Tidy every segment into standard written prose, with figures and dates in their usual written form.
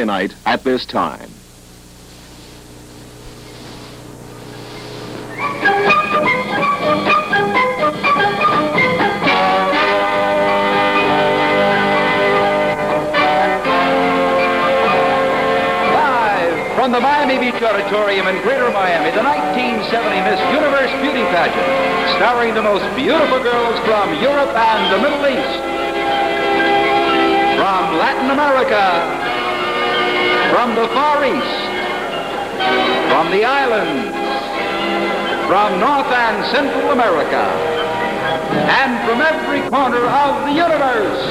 night at this time. Live from the Miami Beach Auditorium in Greater Miami, the 1970 Miss Universe Beauty Pageant, starring the most beautiful girls from Europe and the Middle East, from Latin America, from the Far East, from the islands, from North and Central America, and from every corner of the universe.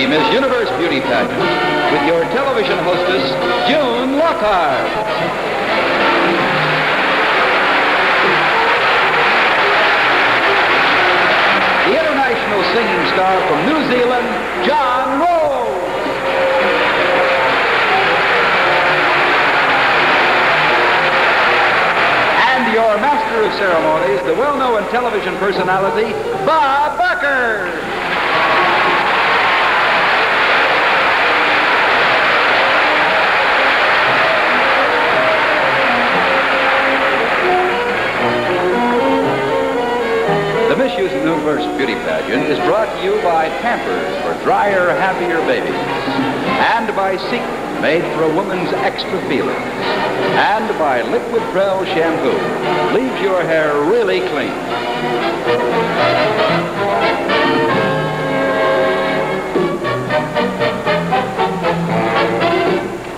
Miss Universe Beauty Pageant with your television hostess, June Lockhart. The international singing star from New Zealand, John Rose. And your master of ceremonies, the well-known television personality, Bob Barker. The Miss Universe Beauty Pageant is brought to you by Pampers for drier, happier babies, and by Secret, made for a woman's extra feelings, and by Liquid Prel shampoo, leaves your hair really clean.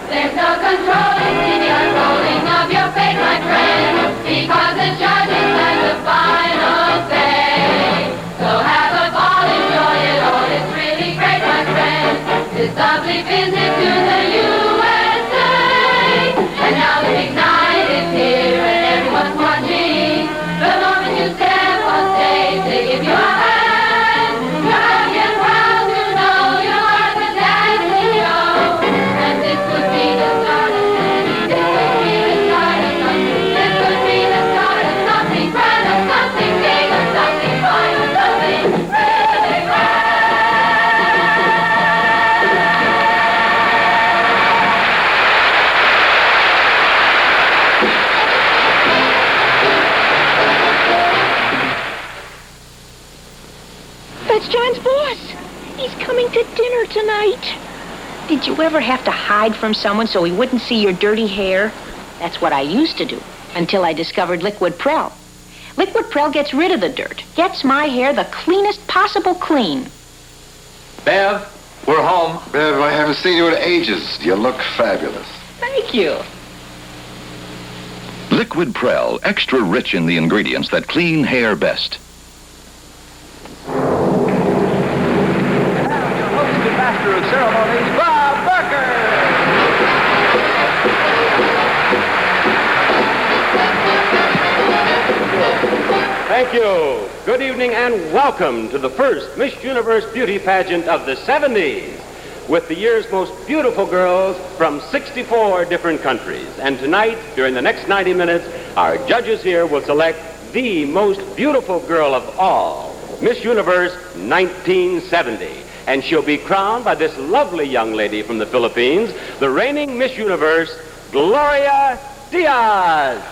There's no controlling the unrolling of your fate, my friend, because the judges has the final say. This lovely visit to the USA. And now the big night is here and everyone's watching. The moment you step on stage, they give you a hand. You're happy and proud to know you're part of the dancing show. And this could be the start of something. This could be the start of something. This could be the start of something grand, of something big, of something fine, of something really grand. That's John's boss. He's coming to dinner tonight. Did you ever have to hide from someone so he wouldn't see your dirty hair? That's what I used to do until I discovered Liquid Prel. Liquid Prel gets rid of the dirt, gets my hair the cleanest possible clean. Bev, we're home. Bev, I haven't seen you in ages. You look fabulous. Thank you. Liquid Prel, extra rich in the ingredients that clean hair best. Master of ceremonies, Bob Barker. Thank you. Good evening and welcome to the first Miss Universe Beauty Pageant of the 70s with the year's most beautiful girls from 64 different countries. And tonight, during the next 90 minutes, our judges here will select the most beautiful girl of all, Miss Universe 1970. and she'll be crowned by this lovely young lady from the Philippines, the reigning Miss Universe, Gloria Diaz.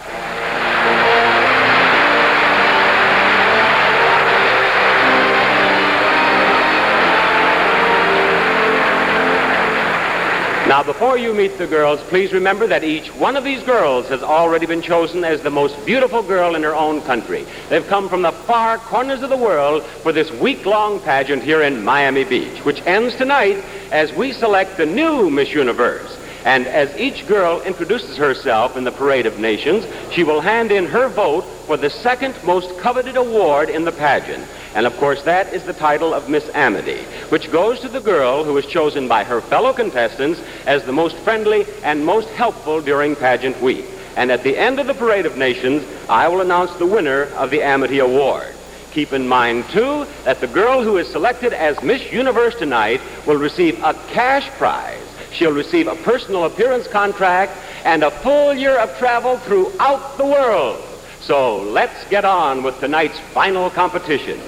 Now, before you meet the girls, please remember that each one of these girls has already been chosen as the most beautiful girl in her own country. They've come from the far corners of the world for this week-long pageant here in Miami Beach, which ends tonight as we select the new Miss Universe. And as each girl introduces herself in the Parade of Nations, she will hand in her vote for the second most coveted award in the pageant. And of course, that is the title of Miss Amity, which goes to the girl who is chosen by her fellow contestants as the most friendly and most helpful during pageant week. And at the end of the Parade of Nations, I will announce the winner of the Amity Award. Keep in mind, too, that the girl who is selected as Miss Universe tonight will receive a cash prize. She'll receive a personal appearance contract and a full year of travel throughout the world. So let's get on with tonight's final competition.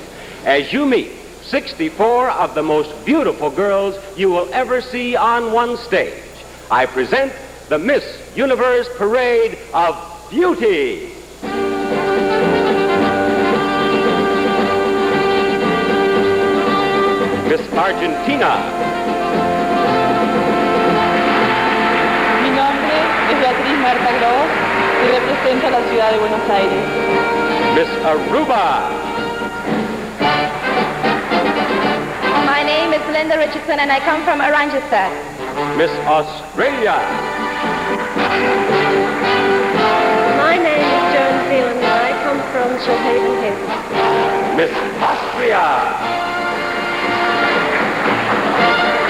As you meet 64 of the most beautiful girls you will ever see on one stage, I present the Miss Universe Parade of Beauty. Miss Argentina. Mi nombre es Beatriz Marta Gross y represento a la ciudad de Buenos Aires. Miss Aruba. My name is Linda Richardson and I come from Oranjestad. Miss Australia. My name is Joan Phelan and I come from Shoalhaven Hills. Miss Austria.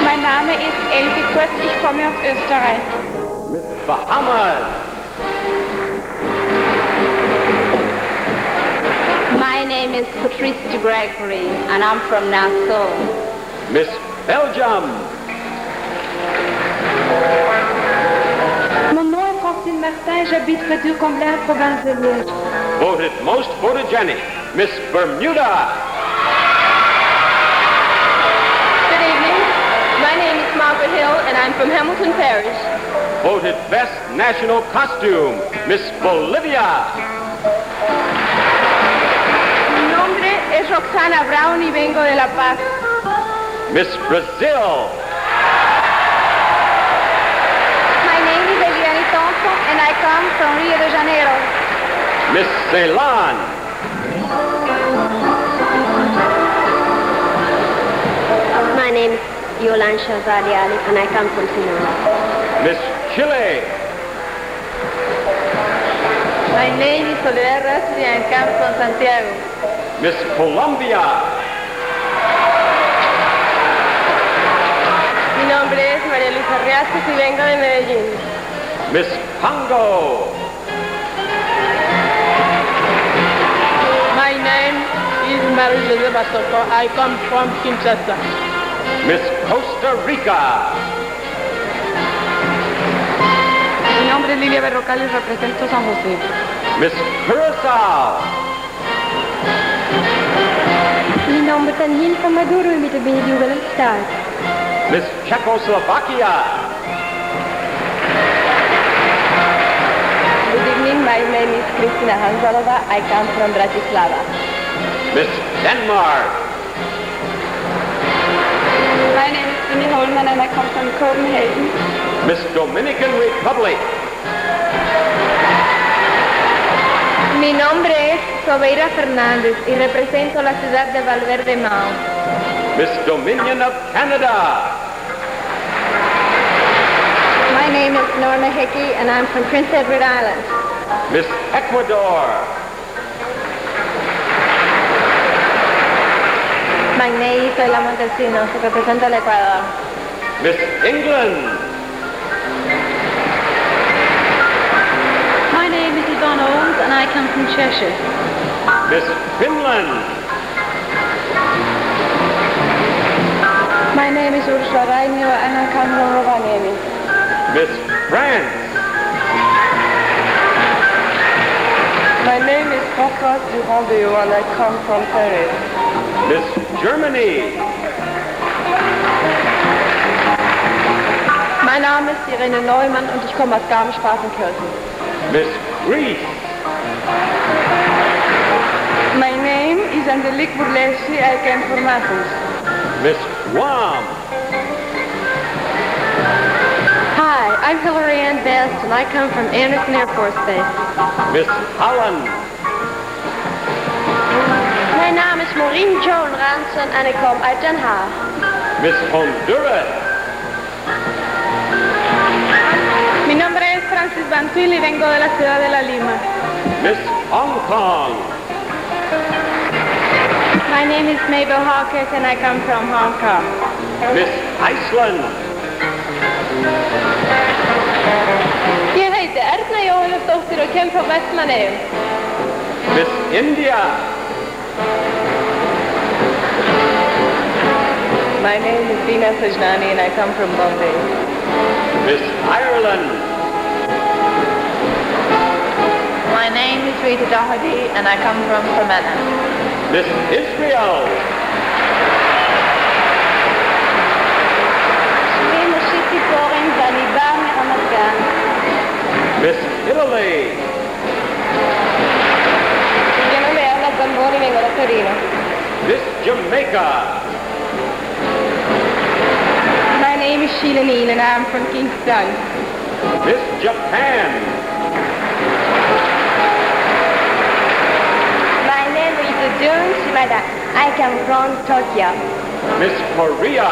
Mein Name ist Elke Kurz, ich komme aus Österreich. Miss Bahamas. My name is Patrice de Gregory and I'm from Nassau. Miss Belgium. Mon nom est Francine Martin, j'habite près de Comblain, province de Liège. Voted most photogenic, Miss Bermuda. Good evening. My name is Margaret Hill and I'm from Hamilton Parish. Voted best national costume, Miss Bolivia. Mi nombre es Roxana Brown y vengo de La Paz. Miss Brazil. My name is Eliane Thompson and I come from Rio de Janeiro. Miss Ceylon. My name is Yolande Shazali Ali and I come from Sinaloa. Miss Chile. My name is Soledad Rastri and I come from Santiago. Miss Colombia. Mi nombre es María Luisa Riascos y vengo de Medellín. Miss Congo. My name is Marie-José Basoko. I come from Kinshasa. Miss Costa Rica. Mi nombre es Lilia Berrocal y represento San José. Miss Curacao. Mi nombre es Daniel Maduro y mi vengo del Estado. Miss Czechoslovakia. Good evening, my name is Kristina Hanzalova. I come from Bratislava. Miss Denmark. My name is Tini Holman and I come from Copenhagen. Miss Dominican Republic. Mi nombre es Sobeira Fernández y represento la ciudad de Valverde Mao. Miss Dominion of Canada. My name is Norma Hickey and I'm from Prince Edward Island. Miss Ecuador. Magné Isla Montesinos, represento al Ecuador. Miss England. My name is Yvonne Owens and I come from Cheshire. Miss Finland. My name is Ursula Rainio and I come from Rovaniemi. Miss France. My name is Françoise Durand-Bio and I come from Paris. Miss Germany. Mein Name ist Irene Neumann und ich komme aus Garmisch-Partenkirchen. Miss Greece. My name is Angelique Burlesi. I came from Athens. Miss Guam. Hi, I'm Hillary Ann Best and I come from Anderson Air Force Base. Miss Holland. Mijn naam is Maureen Joan Ranson en ik kom uit Den Haag. Miss Honduras. Mi nombre es Francis Bantil y vengo de la ciudad de La Lima. Miss Hong Kong. My name is Mabel Hawkins and I come from Hong Kong. Miss Iceland. Ég heiti Erna Jóhannesdóttir og kem frá Vestmannaeyjum. Miss India. My name is Dina Sajnani and I come from Bombay. Miss Ireland. My name is Rita Doherty and I come from Fermanagh. Miss Israel. שמי מושית ציפורן ואני באה מרמת גן. Miss Italy. Yo no me habla Zamboni y vengo de Torino. Miss Jamaica. My name is Sheila Neen and I'm from Kingston. Miss Japan. My name is Jun Shimada. I come from Tokyo. Miss Korea.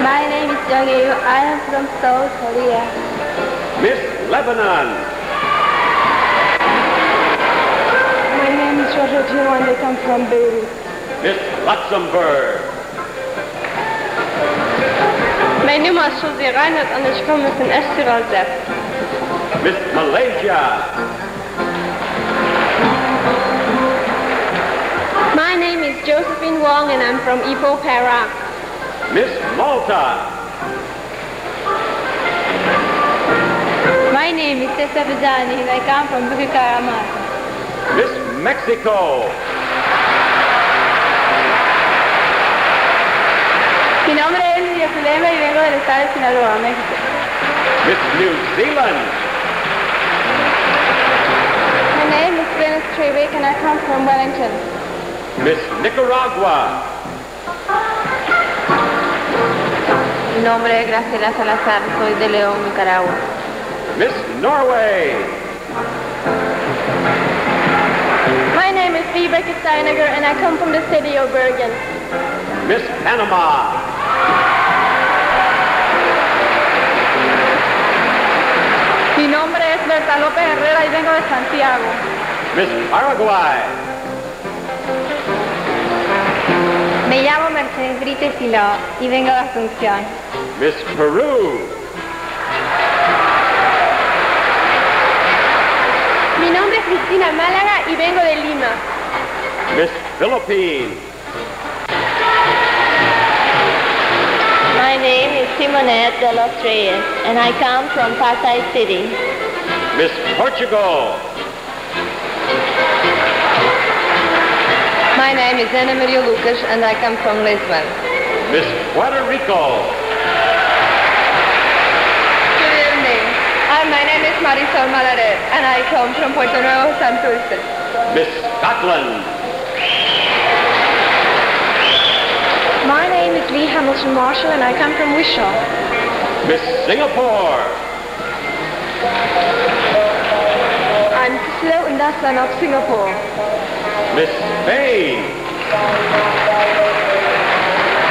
My name is Jung Yu. I am from South Korea. Miss Lebanon. My name is Jojo Gino and I come from Beirut. Miss Luxembourg. Mijn naam is Suzy Reinhardt en ik kom van Estoril. Miss Malaysia. My name is Josephine Wong and I'm from Ipoh, Perak. Miss Malta. My name is Tessa Vizani and I come from Bukaramata. Miss Mexico. Mi nombre es Lidia Zulema y vengo del estado de Sinaloa, México. Miss New Zealand. My name is Glennis Trevick and I come from Wellington. Miss Nicaragua. Mi nombre es Graciela Salazar, soy de León, Nicaragua. Miss Norway. My name is Vibeke Steiniger and I come from the city of Bergen. Miss Panama. Mi nombre es Berta López Herrera y vengo de Santiago. Miss Paraguay. Me llamo Mercedes Brito Siló y vengo de Asunción. Miss Peru. Mi nombre es Cristina Málaga y vengo de Lima. Miss Philippines. My name is Simonette de los Reyes and I come from Pasay City. Miss Portugal. My name is Ana Maria Lucas and I come from Lisbon. Miss Puerto Rico. Good evening. My name is Marisol Malaret and I come from Puerto Nuevo, Santurce. Miss Scotland. My name is Lee Hamilton Marshall and I come from Wishaw. Miss Singapore. I'm Cecilia Undasan of Singapore. Miss Spain.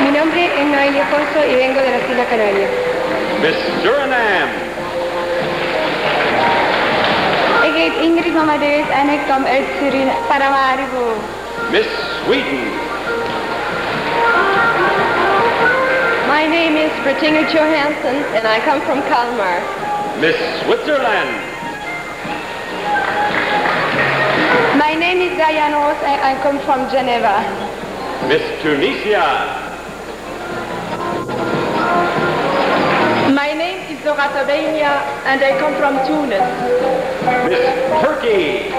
Mi nombre es Noelia Corso y vengo de las Islas Canarias. Miss Suriname. Ik heet Ingrid Mamadeus en ik kom uit Suriname, Paramaribo. Miss Sweden. My name is Bertinga Johansson and I come from Kalmar. Miss Switzerland. My name is Diane Ross and I come from Geneva. Miss Tunisia. My name is Dorata Benia and I come from Tunis. Miss Turkey.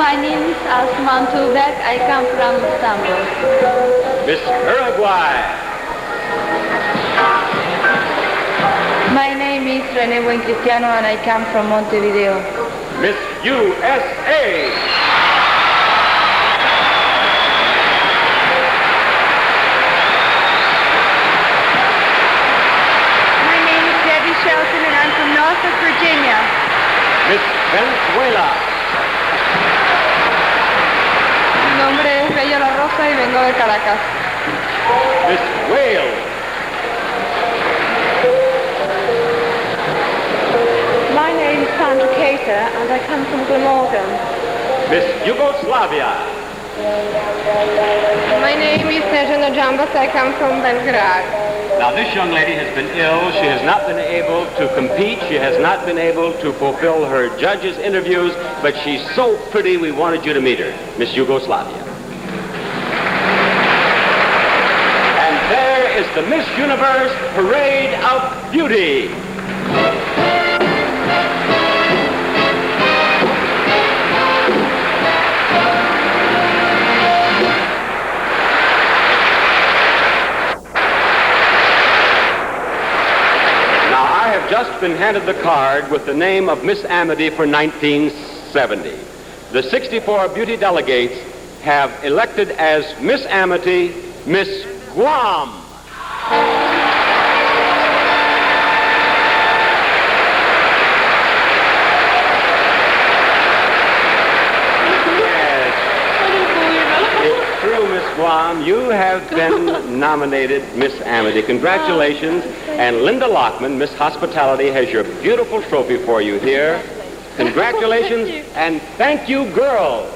My name is Asman Tubek. I come from Istanbul. Miss Uruguay. My name is Rene Buencristiano and I come from Montevideo. Miss USA. My name is Debbie Shelton and I'm from Norfolk, Virginia. Miss Venezuela. Mi nombre es Bella La Rosa y vengo de Caracas. Miss Wales. My name is Sandra Cater and I come from Glamorgan. Miss Yugoslavia. My name is Snezhana Jambas. I come from Belgrade. Now, this young lady has been ill. She has not been able to compete. She has not been able to fulfill her judges' interviews, but she's so pretty, we wanted you to meet her, Miss Yugoslavia. And there is the Miss Universe Parade of Beauty. Just been handed the card with the name of Miss Amity for 1970. The 64 beauty delegates have elected as Miss Amity, Miss Guam. Guam, you have been nominated Miss Amity. Congratulations. And Linda Lockman, Miss Hospitality, has your beautiful trophy for you here. Congratulations and thank you, girls.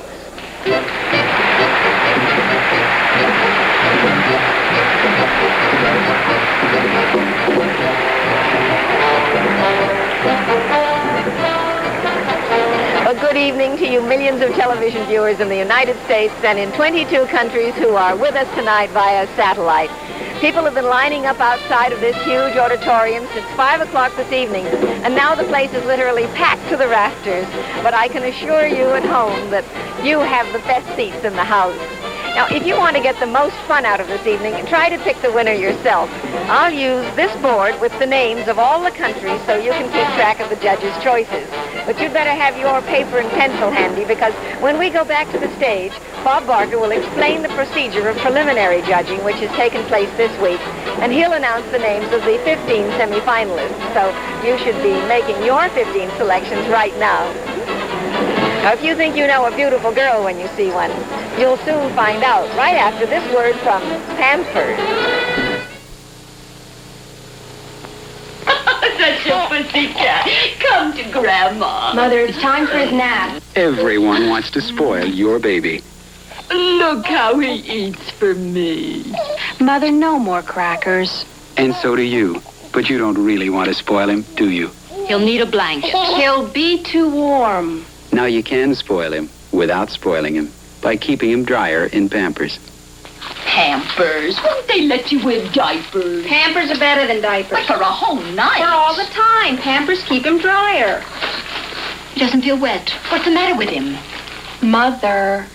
Well, good evening to you millions of television viewers in the United States and in 22 countries who are with us tonight via satellite. People have been lining up outside of this huge auditorium since 5 o'clock this evening, and now the place is literally packed to the rafters. But I can assure you at home that you have the best seats in the house. Now, if you want to get the most fun out of this evening, try to pick the winner yourself. I'll use this board with the names of all the countries so you can keep track of the judges' choices. But you'd better have your paper and pencil handy because when we go back to the stage, Bob Barker will explain the procedure of preliminary judging, which has taken place this week, and he'll announce the names of the 15 semifinalists. So you should be making your 15 selections right now. Now, if you think you know a beautiful girl when you see one, you'll soon find out right after this word from Pampers. Such a pussycat. Come to Grandma. Mother, it's time for his nap. Everyone wants to spoil your baby. Look how he eats for me. Mother, no more crackers. And so do you. But you don't really want to spoil him, do you? He'll need a blanket. He'll be too warm. Now you can spoil him without spoiling him by keeping him drier in Pampers. Pampers? Won't they let you wear diapers? Pampers are better than diapers. For a whole night. For all the time. Pampers keep him drier. He doesn't feel wet. What's the matter with him? Mother.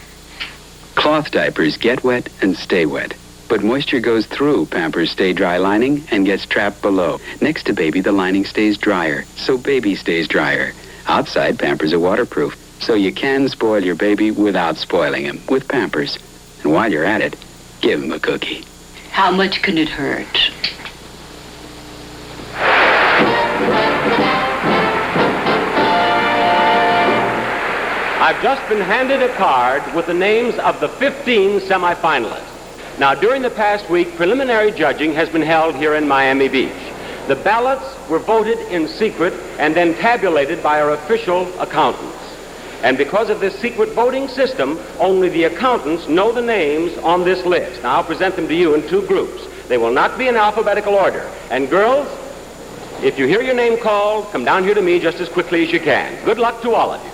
Cloth diapers get wet and stay wet. But moisture goes through Pampers Stay Dry lining and gets trapped below. Next to baby, the lining stays drier, so baby stays drier. Outside, Pampers are waterproof, so you can spoil your baby without spoiling him with Pampers. And while you're at it, give him a cookie. How much can it hurt? I've just been handed a card with the names of the 15 semifinalists. Now, during the past week, preliminary judging has been held here in Miami Beach. The ballots were voted in secret and then tabulated by our official accountants. And because of this secret voting system, only the accountants know the names on this list. Now, I'll present them to you in two groups. They will not be in alphabetical order. And girls, if you hear your name called, come down here to me just as quickly as you can. Good luck to all of you.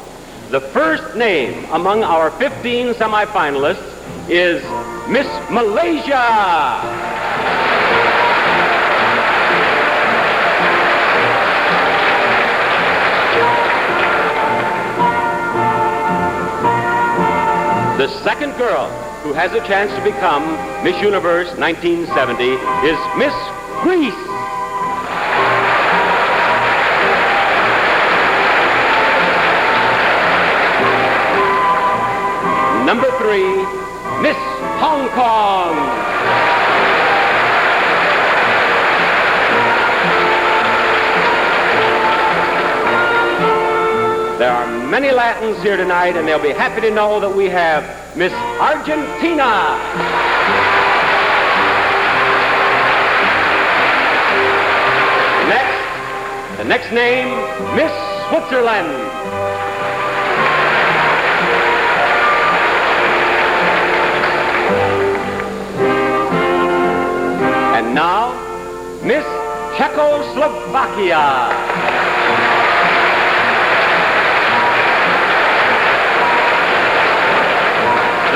The first name among our 15 semifinalists is Miss Malaysia. The second girl who has a chance to become Miss Universe 1970 is Miss Grease. Number 3, Miss Hong Kong. There are many Latins here tonight, and they'll be happy to know that we have Miss Argentina. Next, the next name, Miss Switzerland. And now, Miss Czechoslovakia.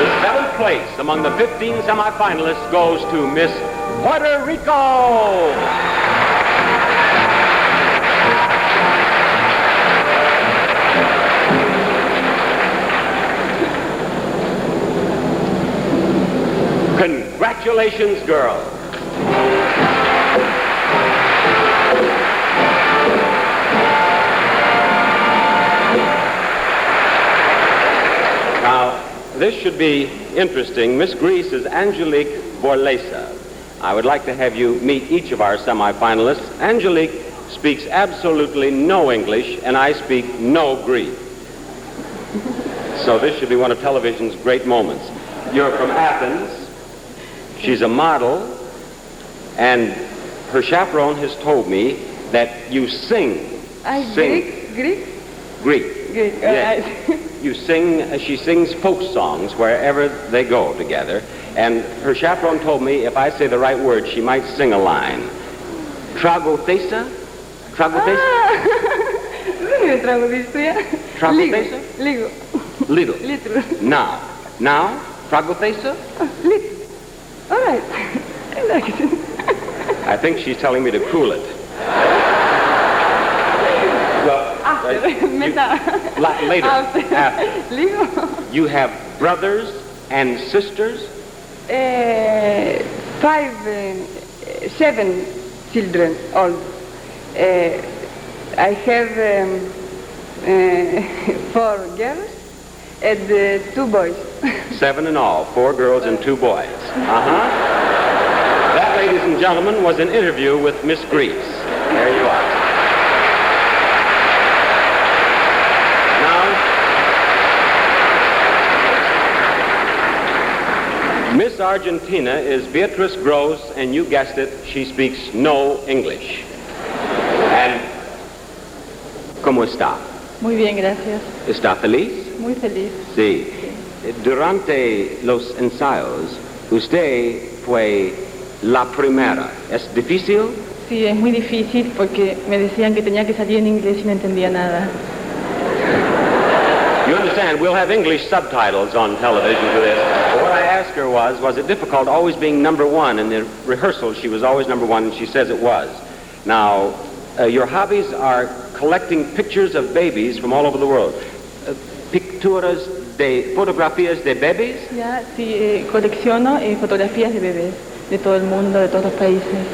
The 7th place among the 15 semifinalists goes to Miss Puerto Rico. Congratulations, girls. Now, this should be interesting. Miss Grease is Angelique Borlesa. I would like to have you meet each of our semifinalists. Angelique speaks absolutely no English, and I speak no Greek. So this should be one of television's great moments. You're from Athens. She's a model, and her chaperone has told me that you sing. Greek? Greek. Yes. You sing, she sings folk songs wherever they go together. And her chaperone told me if I say the right word, she might sing a line. Tragothesa? Tragothesa? Tragothesa? Little. Now? Tragothesa? Little. All right. I like it. I think she's telling me to cool it. Later. After. You have brothers and sisters? 7 children old. I have 4 girls and 2 boys. 7 in all, 4 girls and 2 boys. That, ladies and gentlemen, was an interview with Miss Grease. There you are. Miss Argentina is Beatrice Gross, and you guessed it, she speaks no English. And, ¿cómo está? Muy bien, gracias. ¿Está feliz? Muy feliz. Sí. Durante los ensayos, usted fue la primera. ¿Es difícil? Sí, es muy difícil porque me decían que tenía que salir en inglés y no entendía nada. You understand, we'll have English subtitles on television for this. But what I asked her was it difficult always being number 1? In the rehearsal, she was always number 1, and she says it was. Now, your hobbies are collecting pictures of babies from all over the world. Fotografías de bebés? Ya, sí, colecciono fotografías de bebés de todo el mundo, de todos los países.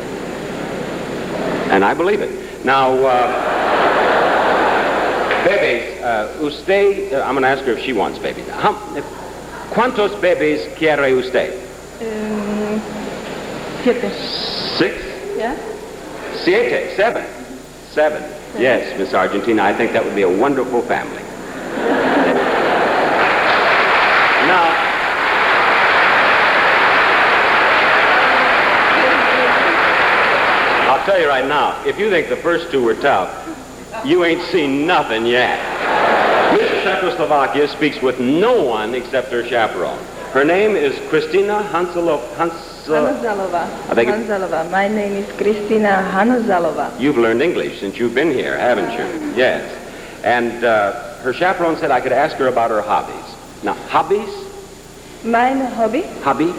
And I believe it. Now, bebés, usted, I'm going to ask her if she wants babies. ¿Cuántos bebés quiere usted? 7. 6? Yeah? 7. Yes, Miss Argentina, I think that would be a wonderful family. Now, I'll tell you right now, if you think the first 2 were tough, you ain't seen nothing yet. Miss Czechoslovakia speaks with no one except her chaperone. Her name is Kristina Hanuzalova. My name is Kristina Hanuzalova. You've learned English since you've been here, haven't you? Yes. And her chaperone said I could ask her about her hobbies. Now, hobbies? Mein Hobby? Hobby?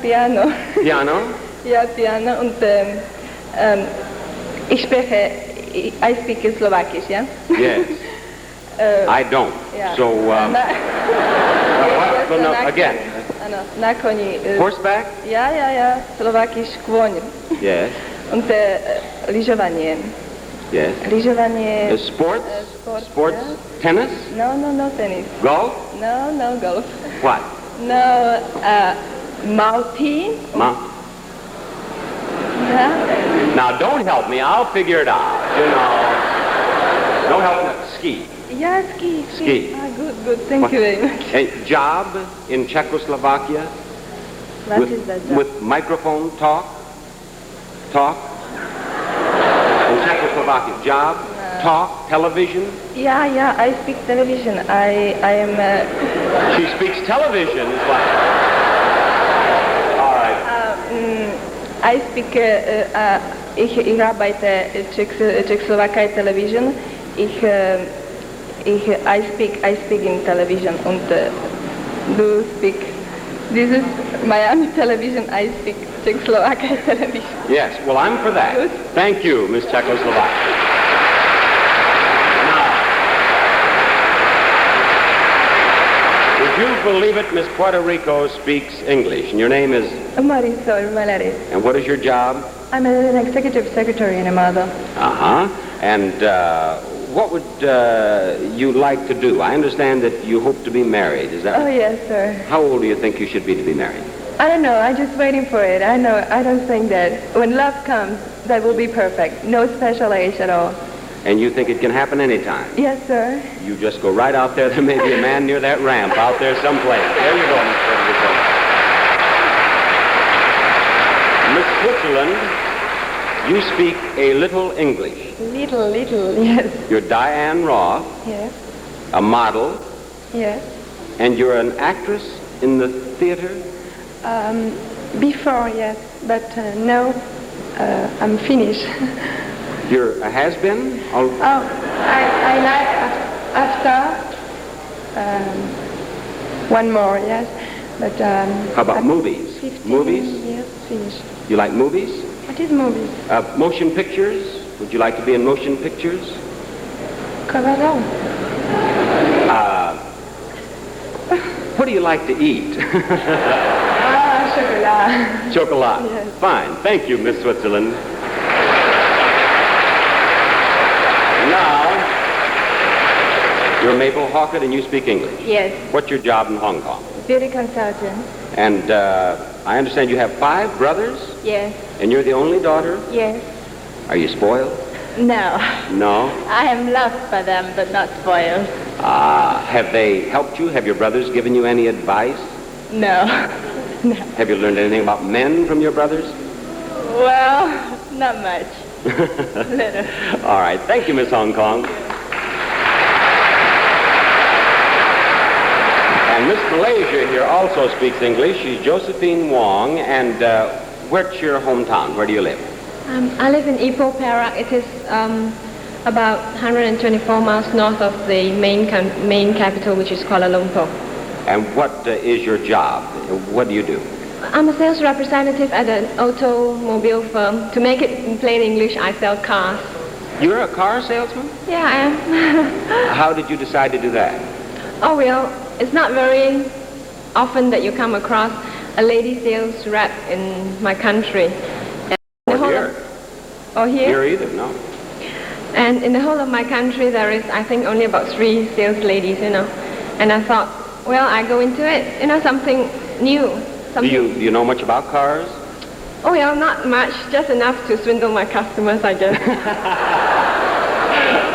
Piano. Piano? Ja, Piano. Und I speak Slovakisch, yeah? Yes. I don't. Yeah. So, what? So no, again. Na koni. Horseback? Ja. Slovakisch kłoń. Yes. Und lyżowanie. Yes. Lyżowanie. Sports? Sport. Tennis? No tennis. Golf? No golf. What? No, multi. Yeah. Now, don't help me. I'll figure it out. You know. Don't help me. Ski. Yeah, ski. Ah, good. Thank you very much. A job in Czechoslovakia? What is that job? With microphone talk? In Czechoslovakia, job? Talk? Television? Yeah, I speak television. I am... She speaks television. It's like... All right. I speak... ich arbeite Czechoslovakia television. I speak in television and do speak. This is Miami television. I speak Czechoslovakia television. Yes, well, I'm for that. Good. Thank you, Miss Czechoslovakia. Now, would you believe it, Miss Puerto Rico speaks English, and your name is? Marisol Valares. And what is your job? I'm an executive secretary in a mother. Uh-huh. And what would you like to do? I understand that you hope to be married. Is that Oh, right? yes, sir. How old do you think you should be to be married? I don't know. I'm just waiting for it. I don't think that when love comes, that will be perfect. No special age at all. And you think it can happen anytime? Yes, sir. You just go right out there. There may be a man near that ramp out there someplace. There you go, Miss Puerto Rico. Miss Switzerland, you speak a little English. Little, yes. You're Diane Roth, Yes, a model, yes. and you're an actress in the theater? Before, yes, but now I'm finished. You're a has-been? I like after one more, yes, but How about movies? 15 Movies? Yes, finished. You like movies? What is movies? Motion pictures? Would you like to be in motion pictures? Cabaret. What do you like to eat? Chocolat. Chocolate. Yes. Fine. Thank you, Miss Switzerland. Now, you're Mabel Hawkett and you speak English. Yes, What's your job in Hong Kong? beauty consultant. And I understand you have 5 brothers, Yes, and you're the only daughter. yes. Are you spoiled? No, No. I am loved by them, but not spoiled. Have they helped you? Have your brothers given you any advice? No. Have you learned anything about men from your brothers? Well, not much. Little. All right. Thank you, Miss Hong Kong. And Miss Malaysia here also speaks English. She's Josephine Wong. And where's your hometown? Where do you live? I live in Ipoh, Perak. It is about 124 miles north of the main capital, which is Kuala Lumpur. And what is your job? What do you do? I'm a sales representative at an automobile firm. To make it in plain English, I sell cars. You're a car salesman? Yeah, I am. How did you decide to do that? Oh, well, it's not very often that you come across a lady sales rep in my country. Or here? Or here? Here either, no. And in the whole of my country, there is, I think, only about 3 sales ladies, And I thought, well, I go into it, something new. Do you know much about cars? Oh, well, not much, just enough to swindle my customers, I guess.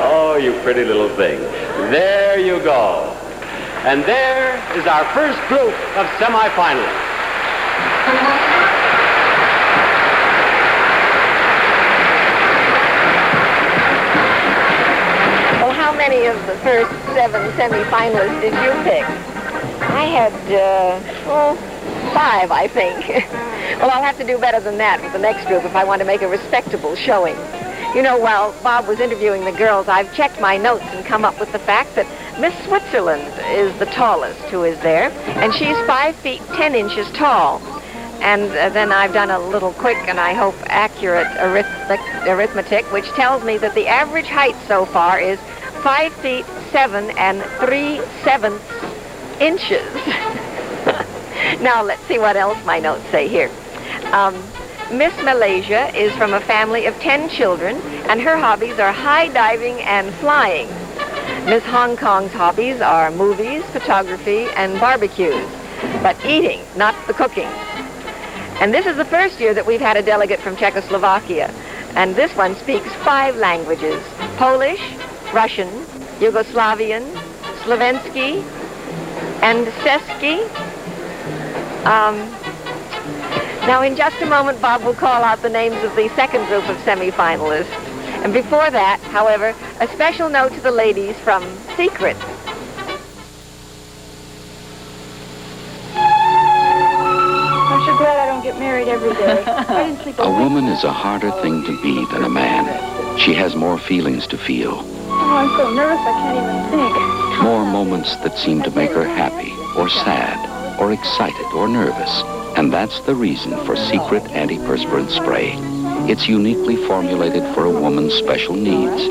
Oh, you pretty little thing. There you go. And there is our first group of semifinalists. Well, how many of the first 7 semifinalists did you pick? I had, 5, I think. Well, I'll have to do better than that with the next group if I want to make a respectable showing. While Bob was interviewing the girls, I've checked my notes and come up with the fact that Miss Switzerland is the tallest who is there, and she's 5 feet 10 inches tall. And then I've done a little quick and I hope accurate arithmetic, which tells me that the average height so far is 5 feet 7 3/7 inches. Now let's see what else my notes say here. Miss Malaysia is from a family of 10 children, and her hobbies are high diving and flying. Miss Hong Kong's hobbies are movies, photography, and barbecues, but eating, not the cooking. And this is the first year that we've had a delegate from Czechoslovakia, and this one speaks 5 languages: Polish, Russian, Yugoslavian, Slovensky, and Seski. Now, in just a moment, Bob will call out the names of the second group of semifinalists. And before that, however, a special note to the ladies from Secret. I'm so glad I don't get married every day. I didn't sleep A woman is a harder thing to be than a man. She has more feelings to feel. Oh, I'm so nervous I can't even think. More moments that seem to make her happy, or sad, or excited, or nervous. And that's the reason for Secret Antiperspirant Spray. It's uniquely formulated for a woman's special needs.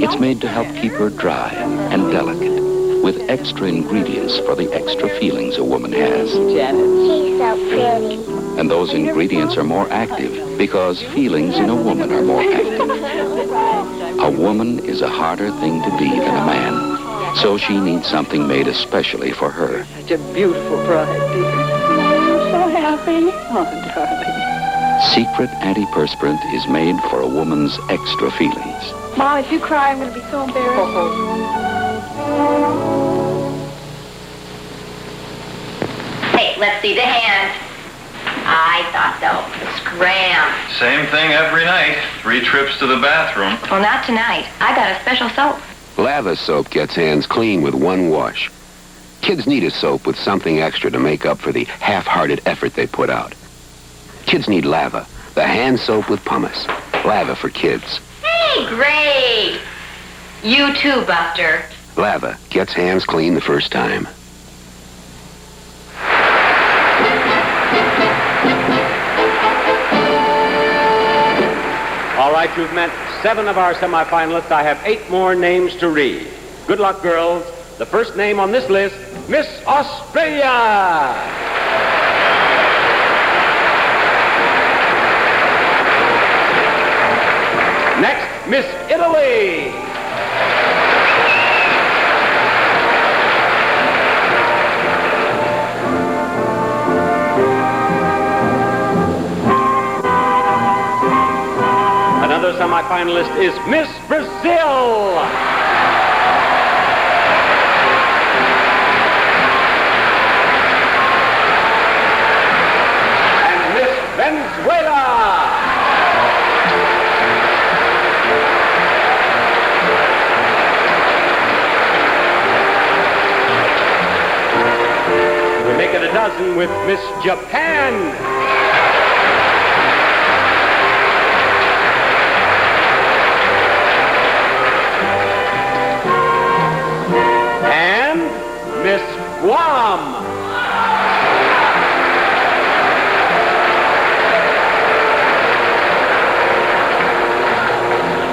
It's made to help keep her dry and delicate, with extra ingredients for the extra feelings a woman has. Janet. She's so pretty. And those ingredients are more active because feelings in a woman are more active. A woman is a harder thing to be than a man. So she needs something made especially for her. Such a beautiful bride, dear. I'm so happy. Oh, darling. Secret Antiperspirant is made for a woman's extra feelings. Mom, if you cry, I'm going to be so embarrassed. Hey, let's see the hands. I thought so. Scram. Same thing every night. 3 trips to the bathroom. Well, not tonight. I got a special soap. Lava soap gets hands clean with 1 wash. Kids need a soap with something extra to make up for the half-hearted effort they put out. Kids need Lava, the hand soap with pumice. Lava for kids. Hey, great. You too, Buster. Lava gets hands clean the first time. All right, you've met 7 of our semifinalists. I have 8 more names to read. Good luck, girls. The first name on this list, Miss Australia. Next, Miss Italy. Another semifinalist is Miss Brazil. And Miss Venezuela. We make it a dozen with Miss Japan. Miss Guam.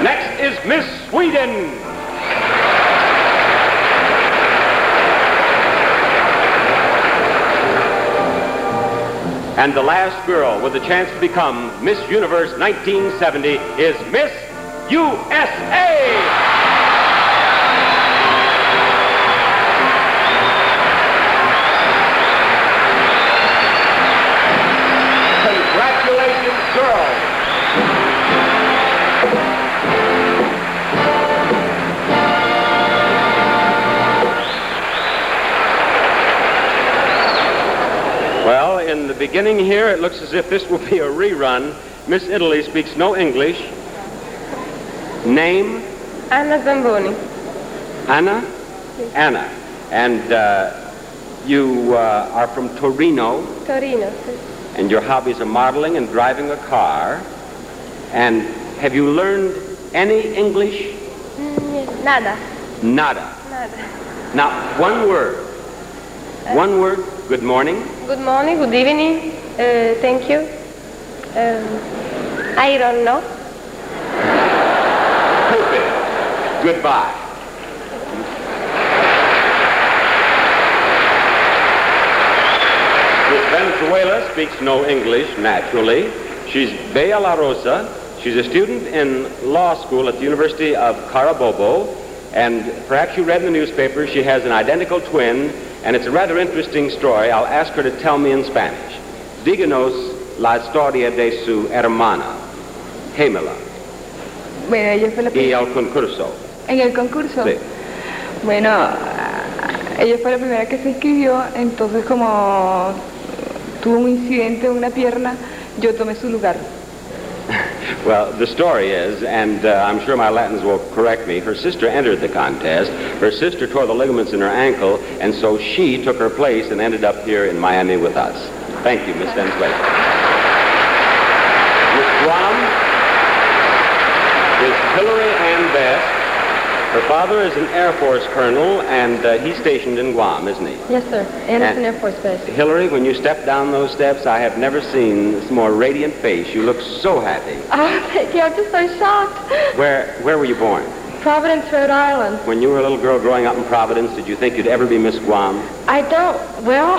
Next is Miss Sweden. And the last girl with a chance to become Miss Universe 1970 is Miss USA. Girls. Well, in the beginning here, it looks as if this will be a rerun. Miss Italy speaks no English. Name? Anna Zamboni. Anna? Yes. Anna. And you are from Torino. Torino. And your hobbies are modeling and driving a car. And have you learned any English? Nada. Nada. Nada. Now, one word. One word. Good morning. Good morning. Good evening. Thank you. I don't know. Perfect. Goodbye. Venezuela speaks no English, naturally. She's Bella La Rosa. She's a student in law school at the University of Carabobo. And perhaps you read in the newspaper, she has an identical twin, and it's a rather interesting story. I'll ask her to tell me in Spanish. Díganos la historia de su hermana, Gemela. Bueno, ella fue la Y el concurso. ¿En el concurso? Sí. Bueno, ella fue la primera que se inscribió, entonces como tuvo un incidente en una pierna, yo tomé su lugar. Well, the story is, and I'm sure my Latins will correct me, her sister entered the contest. Her sister tore the ligaments in her ankle, and so she took her place and ended up here in Miami with us. Thank you, Miss Venezuela. Miss Guam is Hillary Ann Best. Her father is an Air Force colonel, and he's stationed in Guam, isn't he? Yes, sir. Anderson Air Force Base. Hillary, when you step down those steps, I have never seen this more radiant face. You look so happy. Oh, thank you. I'm just so shocked. Where were you born? Providence, Rhode Island. When you were a little girl growing up in Providence, did you think you'd ever be Miss Guam? I don't. Well,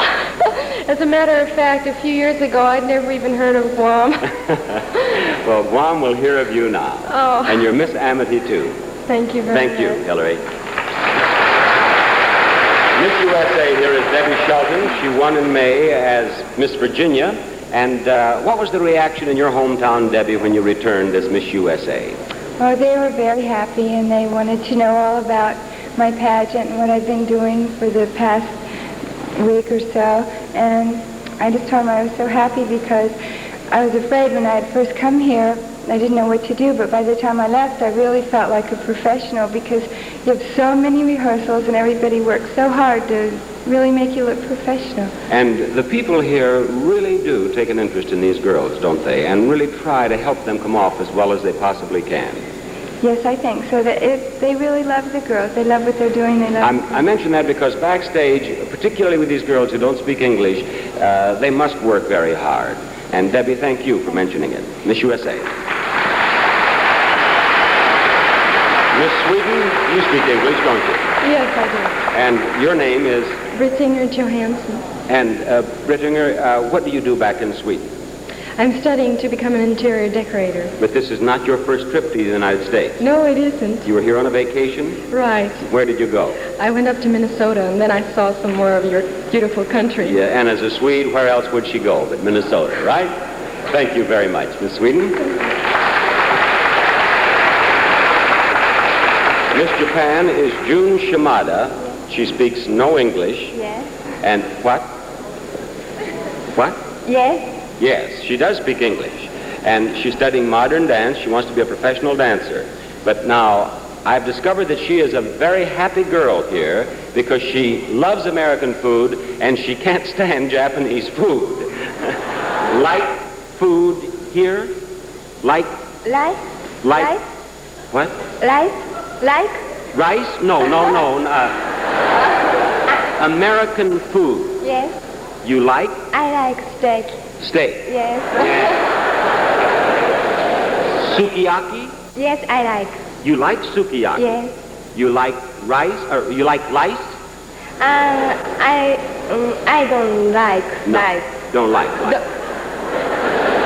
as a matter of fact, a few years ago, I'd never even heard of Guam. Well, Guam will hear of you now. Oh. And you're Miss Amity, too. Thank you very much. Thank you, Hillary. Miss USA here is Debbie Shelton. She won in May as Miss Virginia. And what was the reaction in your hometown, Debbie, when you returned as Miss USA? Oh, they were very happy, and they wanted to know all about my pageant and what I've been doing for the past week or so. And I just told them I was so happy because I was afraid when I had first come here, I didn't know what to do, but by the time I left, I really felt like a professional because you have so many rehearsals and everybody works so hard to really make you look professional. And the people here really do take an interest in these girls, don't they? And really try to help them come off as well as they possibly can. Yes, I think so. That they really love the girls. They love what they're doing. They love. I mention that because backstage, particularly with these girls who don't speak English, they must work very hard. And Debbie, thank you for mentioning it. Miss USA. Miss Sweden, you speak English, don't you? Yes, I do. And your name is? Brittinger Johansson. And Brittinger, what do you do back in Sweden? I'm studying to become an interior decorator. But this is not your first trip to the United States. No, it isn't. You were here on a vacation? Right. Where did you go? I went up to Minnesota, and then I saw some more of your beautiful country. Yeah, and as a Swede, where else would she go but Minnesota, right? Thank you very much, Miss Sweden. Miss Japan is Jun Shimada. She speaks no English. Yes. And what? What? Yes. Yes, she does speak English. And she's studying modern dance. She wants to be a professional dancer. But now, I've discovered that she is a very happy girl here because she loves American food and she can't stand Japanese food. Like food here? Like? Like? Like? What? Like? Rice? No. American food. Yes. You like? I like steak. Steak. Yes. Sukiyaki? Yes, I like. You like sukiyaki? Yes. You like rice? Or you like lice? I don't like lice. Don't like lice.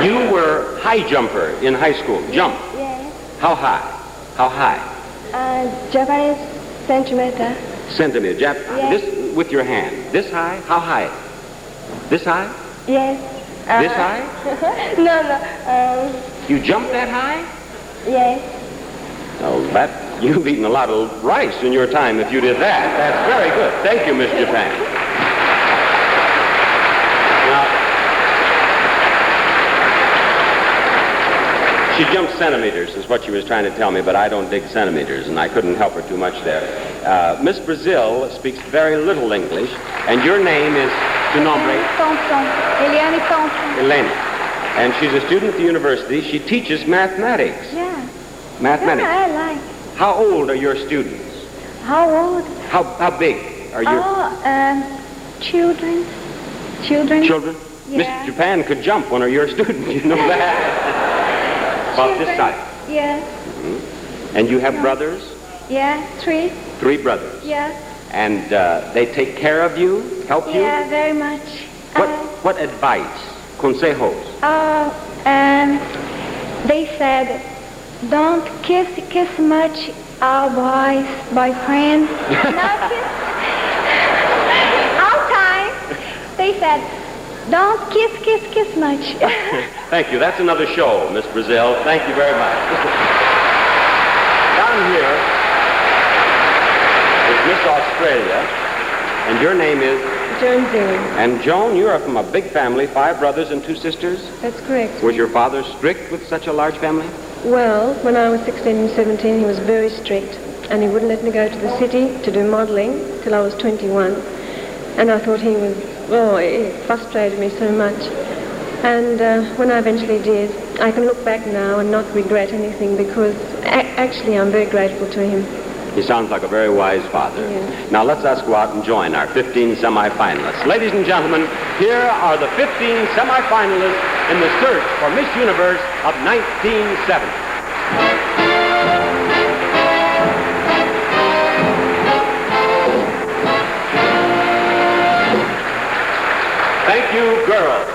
You were high jumper in high school. Jump. Yes. How high? How high? Japanese centimeter. Centimeter. Yes. This with your hand. This high? How high? This high? Yes. This high? No. You jumped that high? Yes. Oh, you've eaten a lot of rice in your time if you did that. That's very good. Thank you, Miss Japan. Now, she jumped centimeters is what she was trying to tell me, but I don't dig centimeters, and I couldn't help her too much there. Miss Brazil speaks very little English, and your name is tu nombre? Thompson. Eliane Thompson. Elena. And she's a student at the university. She teaches mathematics. Yeah. Mathematics. Yeah, I like. How old are your students? How old? How big are your... Children. Children? Yeah. Miss Japan could jump one of your students, you know that? About this size. Yes. Mm-hmm. And you have brothers? Yeah, 3. 3 brothers. Yeah. And they take care of you, help you? Yeah, very much. What What advice, consejos? They said, don't kiss much, our boyfriend. No kiss. All time. They said, don't kiss much. Thank you. That's another show, Miss Brazil. Thank you very much. Down here is Miss Australia, and your name is? Joan Zilling. And Joan, you are from a big family, 5 brothers and 2 sisters? That's correct. Was your father strict with such a large family? Well, when I was 16 and 17, he was very strict, and he wouldn't let me go to the city to do modeling till I was 21. And I thought he was, it frustrated me so much. And when I eventually did, I can look back now and not regret anything because actually I'm very grateful to him. He sounds like a very wise father. Yes. Now let's us go out and join our 15 semifinalists. Ladies and gentlemen, here are the 15 semifinalists in the search for Miss Universe of 1970. Thank you, girls.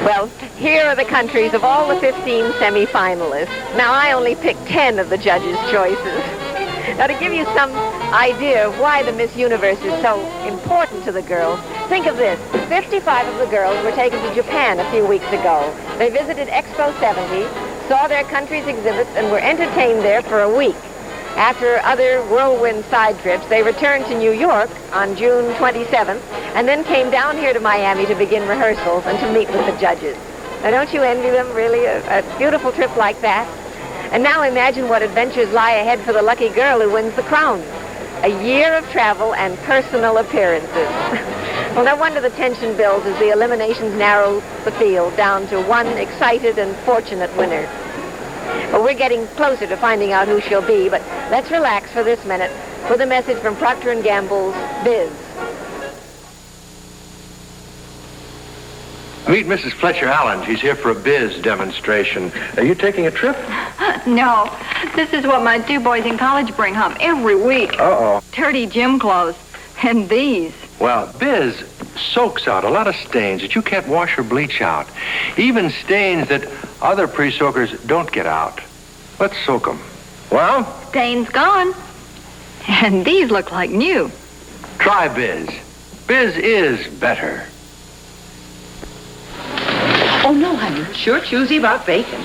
Well, here are the countries of all the 15 semifinalists. Now, I only picked 10 of the judges' choices. Now, to give you some idea of why the Miss Universe is so important to the girls, think of this. 55 of the girls were taken to Japan a few weeks ago. They visited Expo 70, saw their country's exhibits, and were entertained there for a week. After other whirlwind side trips, they returned to New York on June 27th, and then came down here to Miami to begin rehearsals and to meet with the judges. Now, don't you envy them, really, a beautiful trip like that? And now imagine what adventures lie ahead for the lucky girl who wins the crown. A year of travel and personal appearances. Well, no wonder the tension builds as the eliminations narrow the field down to one excited and fortunate winner. Well, we're getting closer to finding out who she'll be, but let's relax for this minute with a message from Procter & Gamble's Biz. Meet Mrs. Fletcher Allen. She's here for a biz demonstration. Are you taking a trip? No. This is what my 2 boys in college bring home every week. Uh-oh. Dirty gym clothes. And these. Well, biz soaks out a lot of stains that you can't wash or bleach out. Even stains that other pre-soakers don't get out. Let's soak them. Well? Stains gone. And these look like new. Try Biz. Biz is better. Oh, no, honey. Sure choosy about bacon.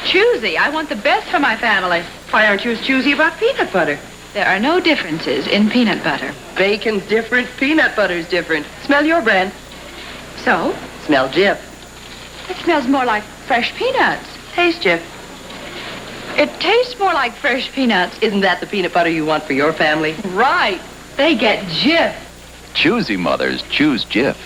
Choosy? I want the best for my family. Why aren't you as choosy about peanut butter? There are no differences in peanut butter. Bacon's different, peanut butter's different. Smell your brand. So? Smell Jif. It smells more like fresh peanuts. Taste Jif. It tastes more like fresh peanuts. Isn't that the peanut butter you want for your family? Right. They get Jif. Choosy mothers choose Jif.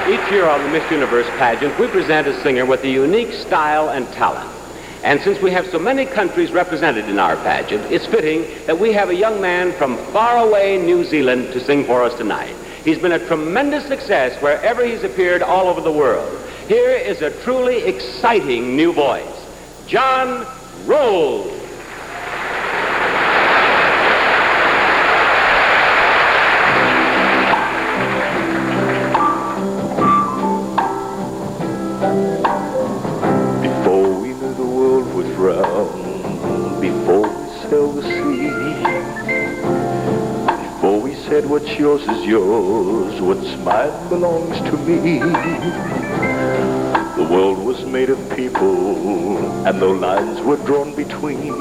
Each year on the Miss Universe pageant, we present a singer with a unique style and talent. And since we have so many countries represented in our pageant, it's fitting that we have a young man from faraway New Zealand to sing for us tonight. He's been a tremendous success wherever he's appeared all over the world. Here is a truly exciting new voice, John Rolls. Before we sailed the sea, before we said what's yours is yours, what's mine belongs to me. The world was made of people, and no lines were drawn between.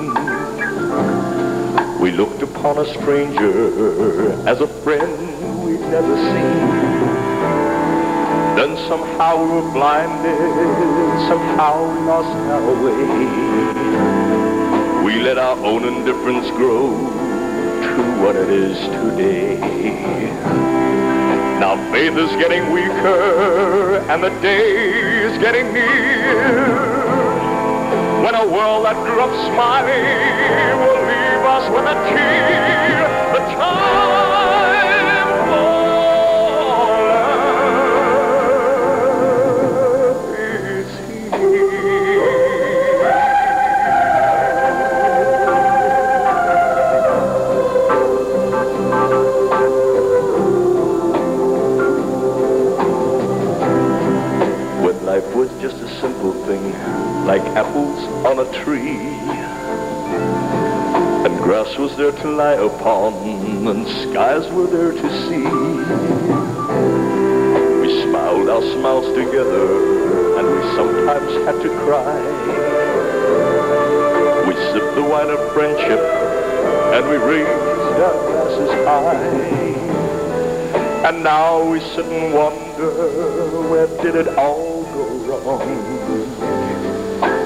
We looked upon a stranger as a friend we'd never seen. Then somehow we were blinded, somehow we lost our way. We let our own indifference grow to what it is today. Now faith is getting weaker and the day is getting near when a world that grew up smiling will leave us with a tear. The time for love is when life was just a simple thing, like apples on a tree, and grass was there to lie upon, and skies were there to see. We smiled our smiles together, and we sometimes had to cry. We sipped the wine of friendship, and we raised our glasses high. And now we sit and wonder, where did it all go wrong?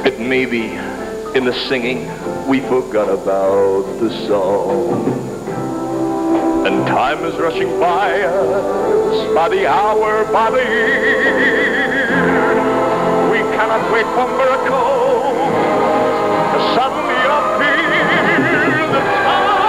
It may be in the singing we forgot about the song. And time is rushing by us, by the hour, by the year. We cannot wait for miracles to suddenly appear. The time for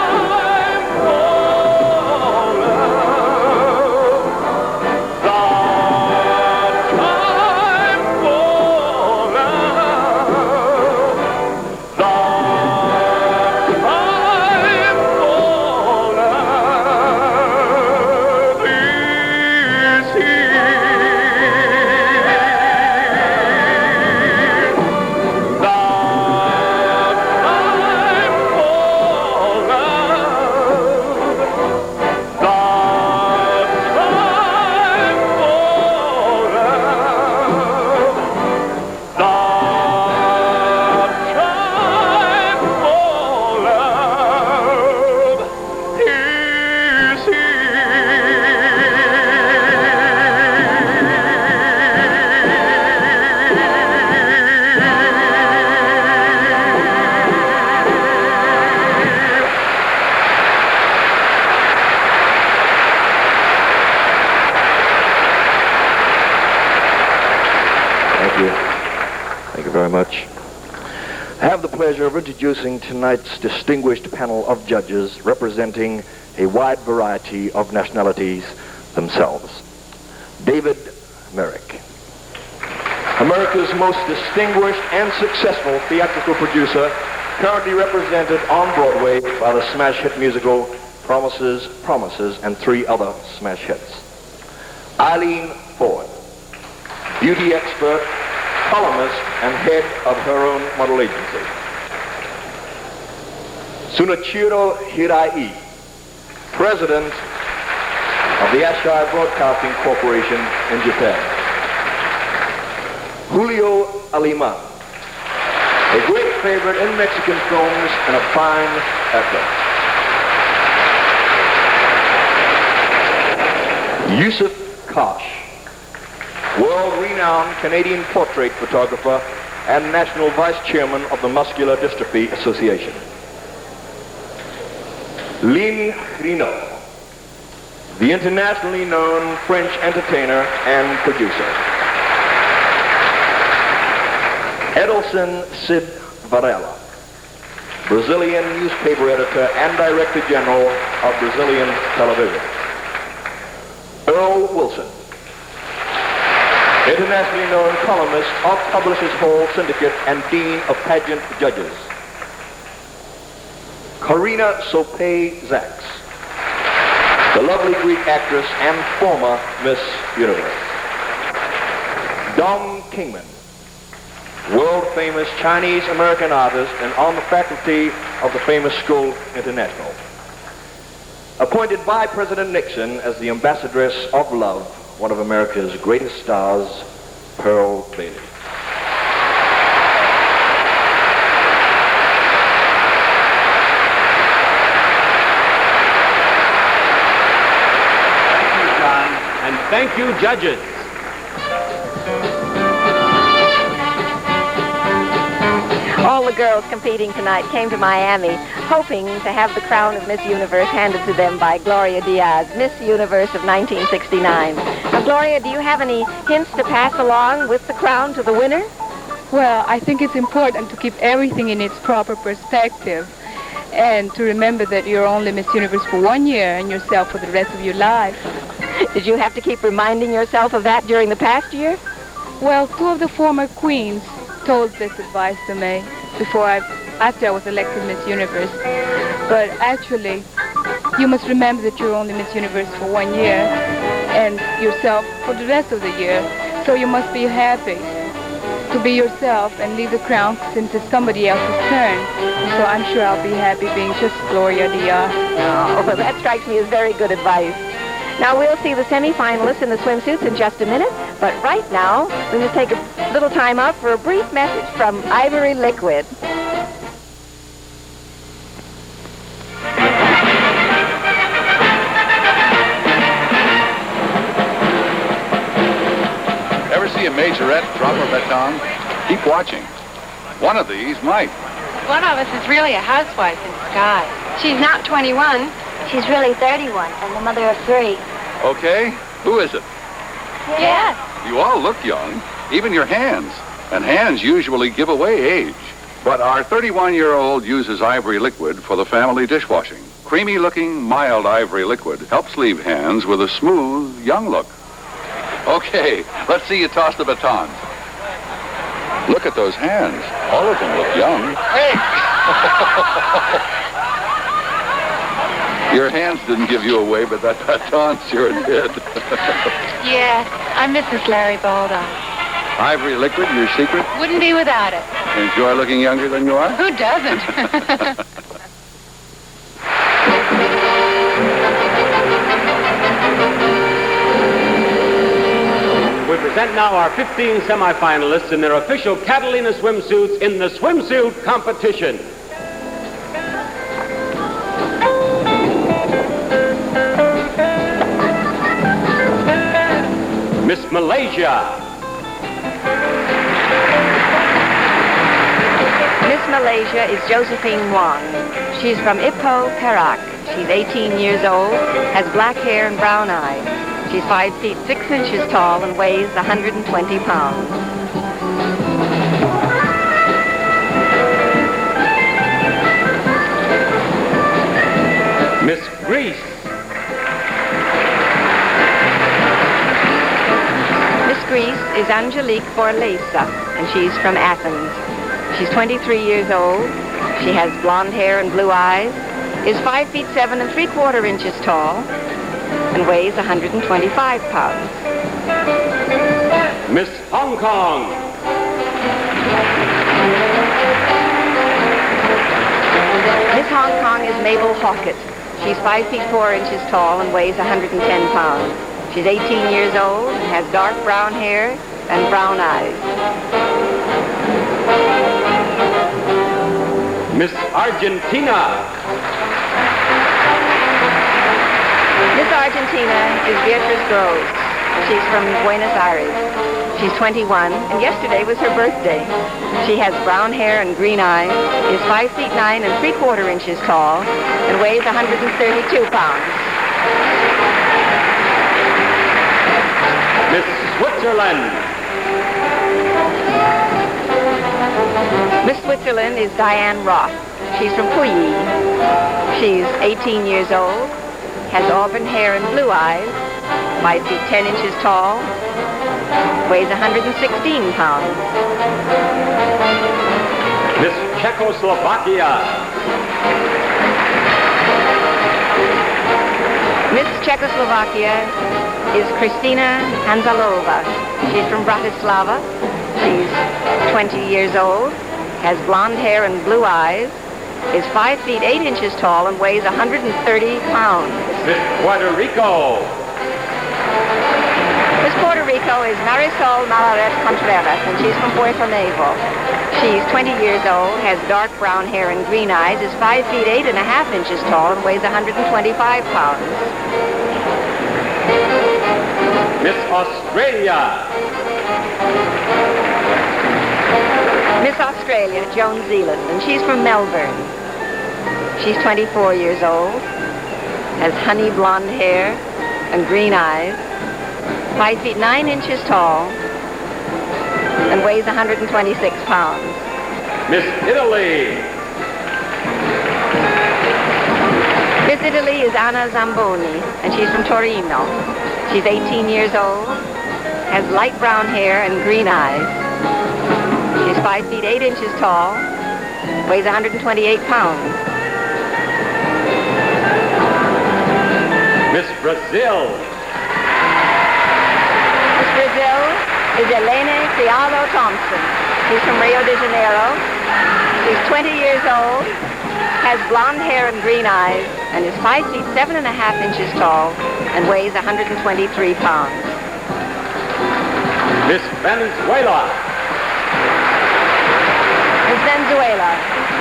much. I have the pleasure of introducing tonight's distinguished panel of judges representing a wide variety of nationalities themselves. David Merrick, America's most distinguished and successful theatrical producer, currently represented on Broadway by the smash hit musical Promises, Promises, and 3 other smash hits. Eileen Ford, beauty expert, columnist, and head of her own model agency. Sunichiro Hirai, president of the Asahi Broadcasting Corporation in Japan. Julio Alima, a great favorite in Mexican films and a fine actor. Yusuf Kosh, world-renowned Canadian portrait photographer and national vice chairman of the Muscular Dystrophy Association. Lynn Rino, the internationally known French entertainer and producer. Edelson Sid Varela, Brazilian newspaper editor and director general of Brazilian television. Earl Wilson, internationally known columnist of Publishers Hall Syndicate and Dean of Pageant Judges. Karina Sope-Zaks, the lovely Greek actress and former Miss Universe. Dong Kingman, world-famous Chinese-American artist and on the faculty of the famous School International. Appointed by President Nixon as the ambassadress of love, one of America's greatest stars, Pearl Bailey. Thank you, John, and thank you, judges. All the girls competing tonight came to Miami hoping to have the crown of Miss Universe handed to them by Gloria Diaz, Miss Universe of 1969. Now, Gloria, do you have any hints to pass along with the crown to the winner? Well, I think it's important to keep everything in its proper perspective and to remember that you're only Miss Universe for 1 year and yourself for the rest of your life. Did you have to keep reminding yourself of that during the past year? Well, 2 of the former queens told this advice to me after I was elected Miss Universe. But actually, you must remember that you're only Miss Universe for 1 year and yourself for the rest of the year. So you must be happy to be yourself and leave the crown since it's somebody else's turn. So I'm sure I'll be happy being just Gloria Diaz. Oh, well, that strikes me as very good advice. Now, we'll see the semifinalists in the swimsuits in just a minute, but right now, we must take a little time out for a brief message from Ivory Liquid. Ever see a majorette drop her baton? Keep watching. One of these might. One of us is really a housewife in disguise. She's not 21. She's really 31 and the mother of 3. Okay, who is it? Yes. You all look young, even your hands. And hands usually give away age. But our 31-year-old uses Ivory Liquid for the family dishwashing. Creamy-looking, mild Ivory Liquid helps leave hands with a smooth, young look. Okay, let's see you toss the baton. Look at those hands. All of them look young. Hey! Your hands didn't give you away, but that baton sure did. Yes, I'm Mrs. Larry Baldock. Ivory Liquid, your secret? Wouldn't be without it. Enjoy looking younger than you are? Who doesn't? We present now our 15 semifinalists in their official Catalina swimsuits in the swimsuit competition. Miss Malaysia. Miss Malaysia is Josephine Wong. She's from Ipoh, Perak. She's 18 years old, has black hair and brown eyes. She's 5 feet 6 inches tall and weighs 120 pounds. Miss Greece. Miss Greece is Angelique Borlesa, and she's from Athens. She's 23 years old. She has blonde hair and blue eyes, is 5 feet 7 3/4 inches tall, and weighs 125 pounds. Miss Hong Kong. Miss Hong Kong is Mabel Hawkett. She's 5 feet 4 inches tall and weighs 110 pounds. She's 18 years old and has dark brown hair and brown eyes. Miss Argentina. Miss Argentina is Beatrice Groves. She's from Buenos Aires. She's 21, and yesterday was her birthday. She has brown hair and green eyes, is 5 feet 9 3/4 inches tall, and weighs 132 pounds. Miss Switzerland. Miss Switzerland is Diane Roth. She's from Puyi. She's 18 years old, has auburn hair and blue eyes, 5 feet 10 inches tall, weighs 116 pounds. Miss Czechoslovakia. Miss Czechoslovakia is Kristina Hanzalova. She's from Bratislava. She's 20 years old, has blonde hair and blue eyes, is 5 feet 8 inches tall, and weighs 130 pounds. Miss Puerto Rico. Miss Puerto Rico is Marisol Malaret Contreras, and she's from Puerto Naval. She's 20 years old, has dark brown hair and green eyes, is 5 feet 8 1/2 inches tall, and weighs 125 pounds. Miss Australia. Miss Australia, Joan Zealand, and she's from Melbourne. She's 24 years old, has honey blonde hair and green eyes, 5 feet 9 inches tall, and weighs 126 pounds. Miss Italy. Miss Italy is Anna Zamboni, and she's from Torino. She's 18 years old, has light brown hair and green eyes. She's 5 feet 8 inches tall, weighs 128 pounds. Miss Brazil. Miss Brazil is Elene Fialo Thompson. She's from Rio de Janeiro. She's 20 years old, has blonde hair and green eyes, and is 5 feet 7.5 inches tall and weighs 123 pounds. Miss Venezuela. Miss Venezuela,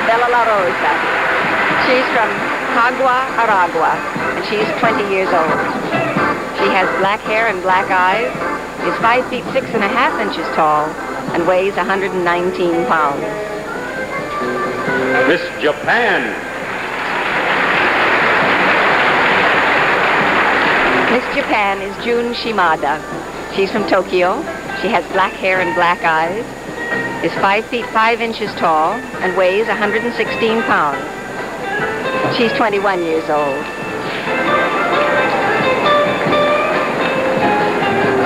Bella La Rosa. She's from Cagua, Aragua, and she's 20 years old. She has black hair and black eyes, is 5 feet 6.5 inches tall, and weighs 119 pounds. Miss Japan. Miss Japan is Jun Shimada. She's from Tokyo. She has black hair and black eyes, is 5 feet 5 inches tall, and weighs 116 pounds. She's 21 years old.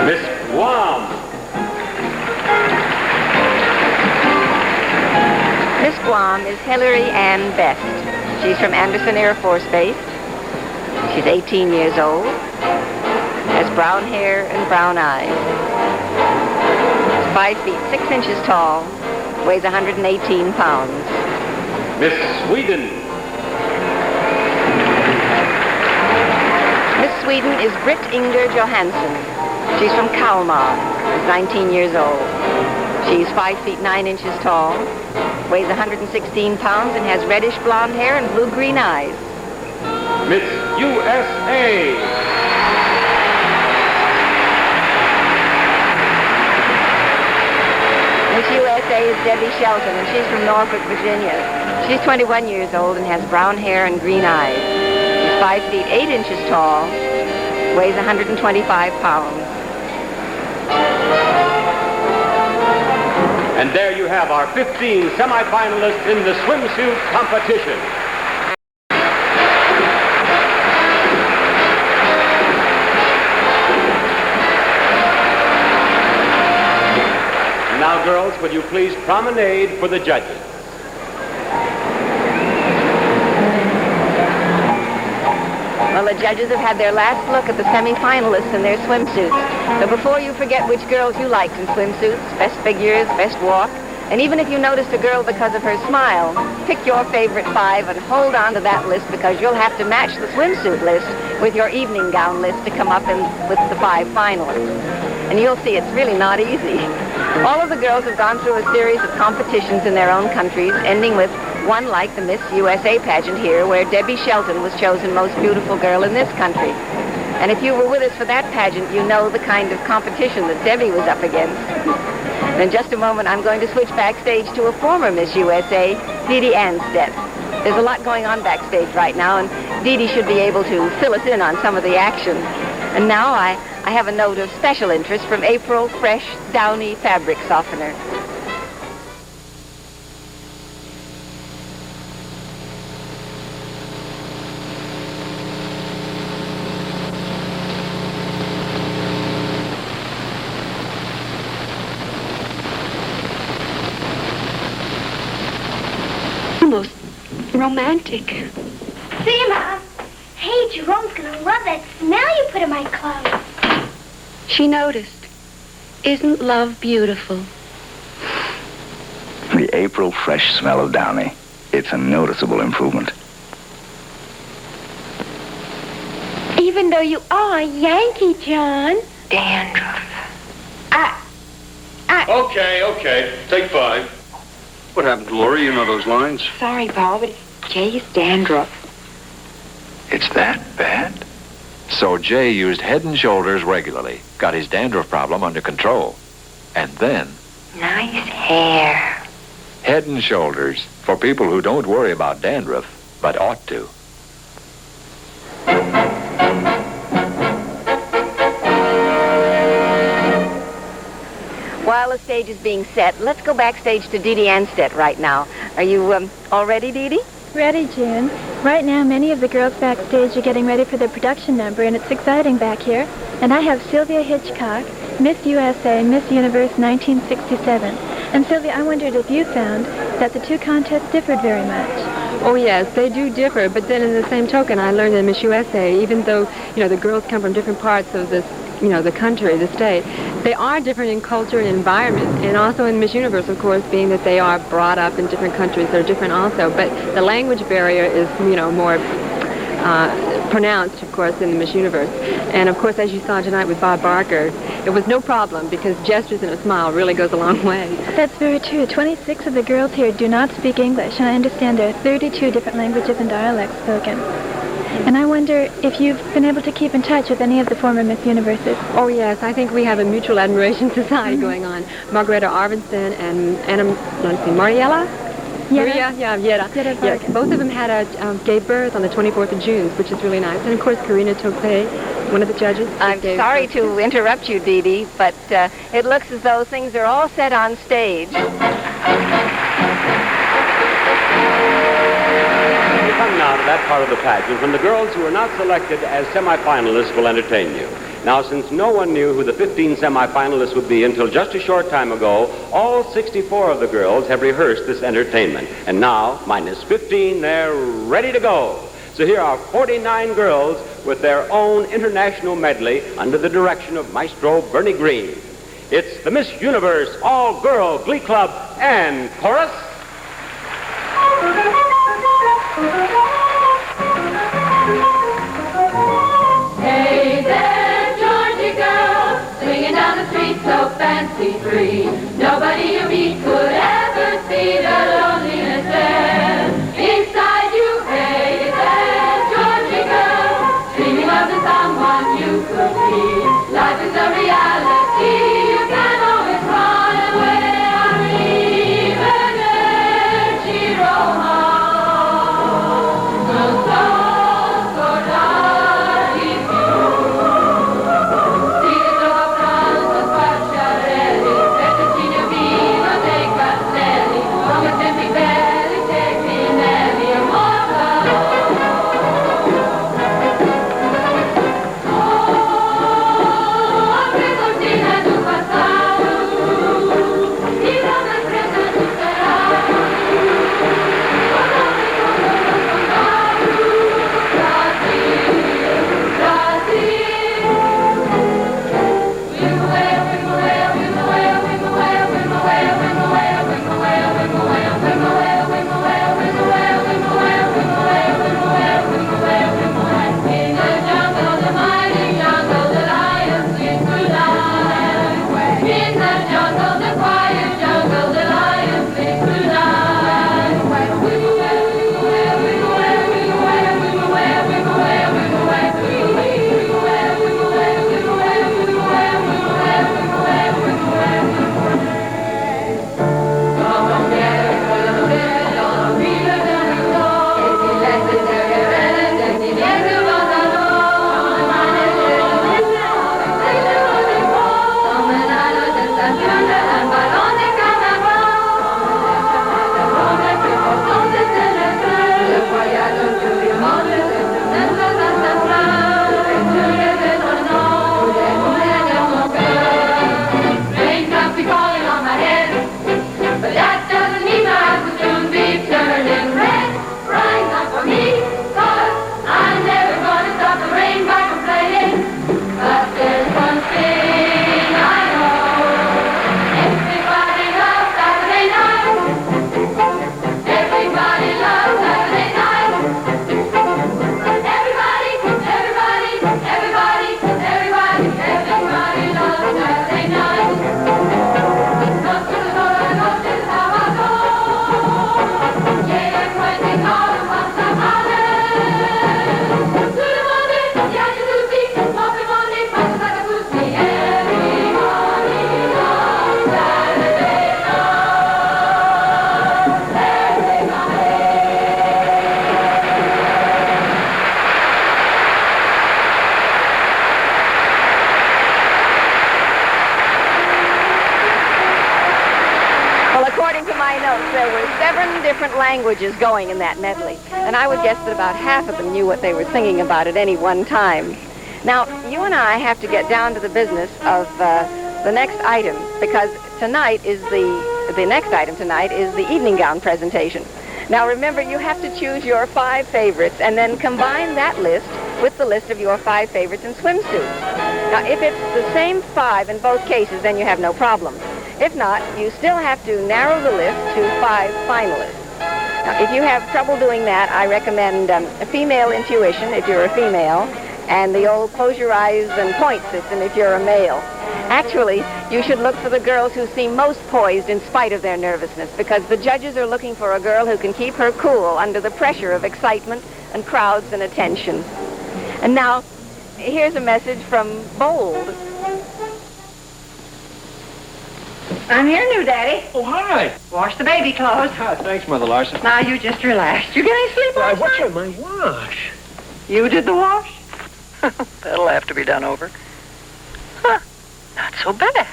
Miss Guam. Miss Guam is Hillary Ann Best. She's from Anderson Air Force Base. She's 18 years old, has brown hair and brown eyes. She's 5 feet 6 inches tall, weighs 118 pounds. Miss Sweden. Miss Sweden is Britt Inger Johansson. She's from Kalmar, is 19 years old. She's 5 feet 9 inches tall, weighs 116 pounds, and has reddish blonde hair and blue-green eyes. Miss USA. Miss USA is Debbie Shelton, and she's from Norfolk, Virginia. She's 21 years old and has brown hair and green eyes. She's 5 feet 8 inches tall, weighs 125 pounds. And there you have our 15 semifinalists in the swimsuit competition. Now, girls, will you please promenade for the judges? Well, the judges have had their last look at the semi-finalists in their swimsuits. So before you forget which girls you liked in swimsuits, best figures, best walk, and even if you noticed a girl because of her smile, pick your favorite 5 and hold on to that list, because you'll have to match the swimsuit list with your evening gown list to come up with the 5 finalists. And you'll see it's really not easy. All of the girls have gone through a series of competitions in their own countries, ending with one like the Miss USA pageant here, where Debbie Shelton was chosen most beautiful girl in this country. And if you were with us for that pageant, you know the kind of competition that Debbie was up against. And in just a moment, I'm going to switch backstage to a former Miss USA, Dee Dee Anstedt. There's a lot going on backstage right now, and Dee Dee should be able to fill us in on some of the action. And now I have a note of special interest from April Fresh Downy Fabric Softener. Almost romantic. See, Mom? Hey, Jerome's gonna love that smell you put in my clothes. She noticed. Isn't love beautiful? The April fresh smell of Downy. It's a noticeable improvement. Even though you are a Yankee, John. Dandruff. Okay. Take 5. What happened to Lori? You know those lines. Sorry, Paul, but Jay's dandruff. It's that bad? So Jay used Head and Shoulders regularly, got his dandruff problem under control. And then... Nice hair. Head and Shoulders, for people who don't worry about dandruff, but ought to. While the stage is being set, let's go backstage to Dee Dee Anstedt right now. Are you all ready, Dee Dee? Ready, June. Right now, many of the girls backstage are getting ready for their production number, and it's exciting back here. And I have Sylvia Hitchcock, Miss USA, Miss Universe 1967. And Sylvia, I wondered if you found that the two contests differed very much. Oh, yes, they do differ, but then in the same token, I learned in Miss USA, even though, the girls come from different parts of this, the country, the state, they are different in culture and environment, and also in Miss Universe, of course, being that they are brought up in different countries, they're different also, but the language barrier is, more pronounced, of course, in the Miss Universe. And, of course, as you saw tonight with Bob Barker, it was no problem because gestures and a smile really goes a long way. That's very true. 26 of the girls here do not speak English, and I understand there are 32 different languages and dialects spoken. And I wonder if you've been able to keep in touch with any of the former Miss Universes. Oh, yes. I think we have a mutual admiration society going on. Margareta Arvidsson and Mariella? Yetta. Yetta. Yes, both of them had gave birth on the 24th of June, which is really nice. And, of course, Karina Topé, one of the judges. I'm sorry to interrupt you, Dee Dee, but it looks as though things are all set on stage. We come now to that part of the pageant when the girls who are not selected as semifinalists will entertain you. Now, since no one knew who the 15 semifinalists would be until just a short time ago, all 64 of the girls have rehearsed this entertainment. And now, minus 15, they're ready to go. So here are 49 girls with their own international medley under the direction of Maestro Bernie Green. It's the Miss Universe All-Girl Glee Club and Chorus. Hey there, Georgie girl, swinging down the street so fancy-free. Nobody you meet could ever see the loneliness there inside you. Hey there, Georgie girl, dreaming of the someone you could be. Life is a reality, you can always run away. Arrivederci, Roma. Be different languages going in that medley. And I would guess that about half of them knew what they were singing about at any one time. Now, you and I have to get down to the business of the next item, because tonight is the next item tonight is the evening gown presentation. Now, remember, you have to choose your 5 favorites and then combine that list with the list of your 5 favorites in swimsuits. Now, if it's the same 5 in both cases, then you have no problem. If not, you still have to narrow the list to 5 finalists. Now, if you have trouble doing that, I recommend a female intuition if you're a female, and the old close your eyes and point system if you're a male. Actually, you should look for the girls who seem most poised in spite of their nervousness, because the judges are looking for a girl who can keep her cool under the pressure of excitement and crowds and attention. And now, here's a message from Bold. I'm here, new Daddy. Oh, hi. Wash the baby clothes. Ah, thanks, Mother Larson. Now you just relax. You get any sleep last What's night? on my wash? You did the wash? That'll have to be done over. Not so bad.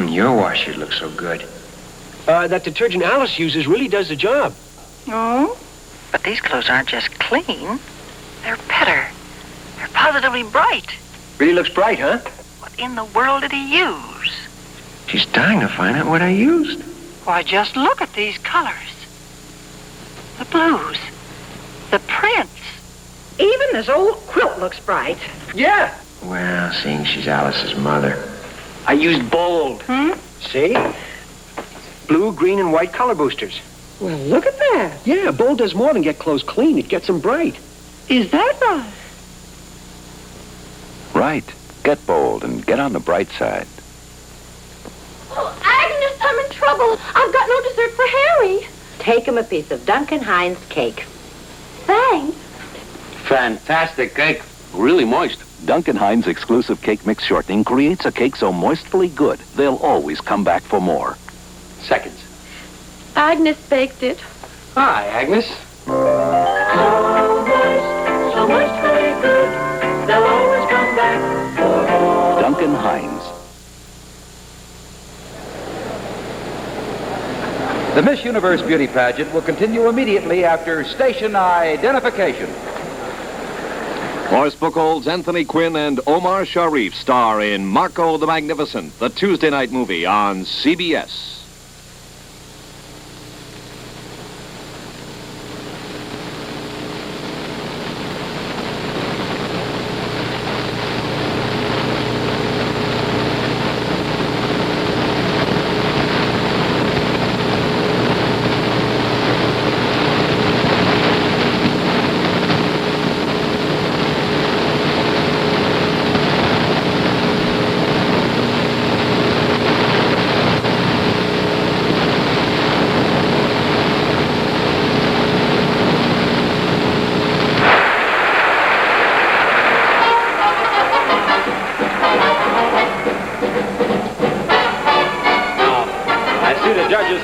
Your wash should look so good. That detergent Alice uses really does the job. Oh? But these clothes aren't just clean. They're better. They're positively bright. Really looks bright, huh? What in the world did he use? She's dying to find out what I used. Why, just look at these colors. The blues. The prints. Even this old quilt looks bright. Yeah. Well, seeing she's Alice's mother. I used Bold. See? Blue, green, and white color boosters. Well, look at that. Yeah, Bold does more than get clothes clean. It gets them bright. Is that right? Right. Get Bold and get on the bright side. Oh, Agnes, I'm in trouble. I've got no dessert for Harry. Take him a piece of Duncan Hines cake. Thanks. Fantastic cake. Really moist. Duncan Hines' exclusive cake mix shortening creates a cake so moistfully good, they'll always come back for more. Seconds. Agnes baked it. Hi, Agnes. So moistfully good, they'll always come back for more. Duncan Hines. The Miss Universe Beauty Pageant will continue immediately after station identification. Horace Buchholz, Anthony Quinn, and Omar Sharif star in Marco the Magnificent, the Tuesday night movie on CBS.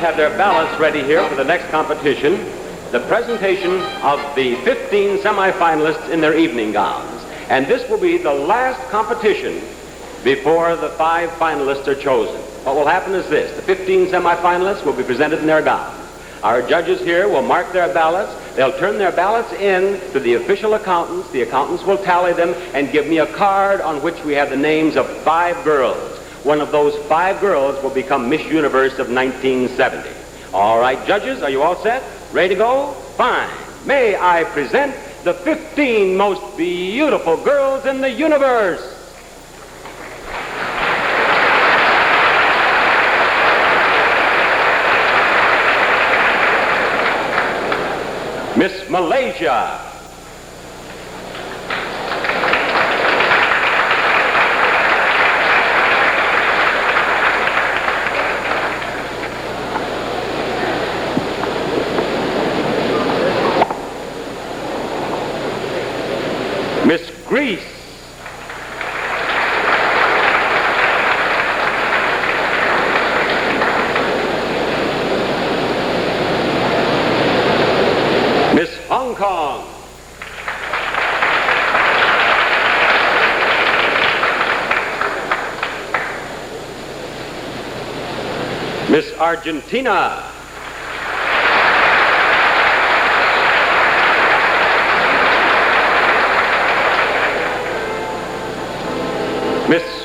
Have their ballots ready here for the next competition, the presentation of the 15 semifinalists in their evening gowns. And this will be the last competition before the 5 finalists are chosen. What will happen is this: the 15 semifinalists will be presented in their gowns. Our judges here will mark their ballots. They'll turn their ballots in to the official accountants. The accountants will tally them and give me a card on which we have the names of 5 girls. One of those 5 girls will become Miss Universe of 1970. All right, judges, are you all set? Ready to go? Fine. May I present the 15 most beautiful girls in the universe? Miss Malaysia. Miss Greece. Miss Hong Kong. Miss Argentina.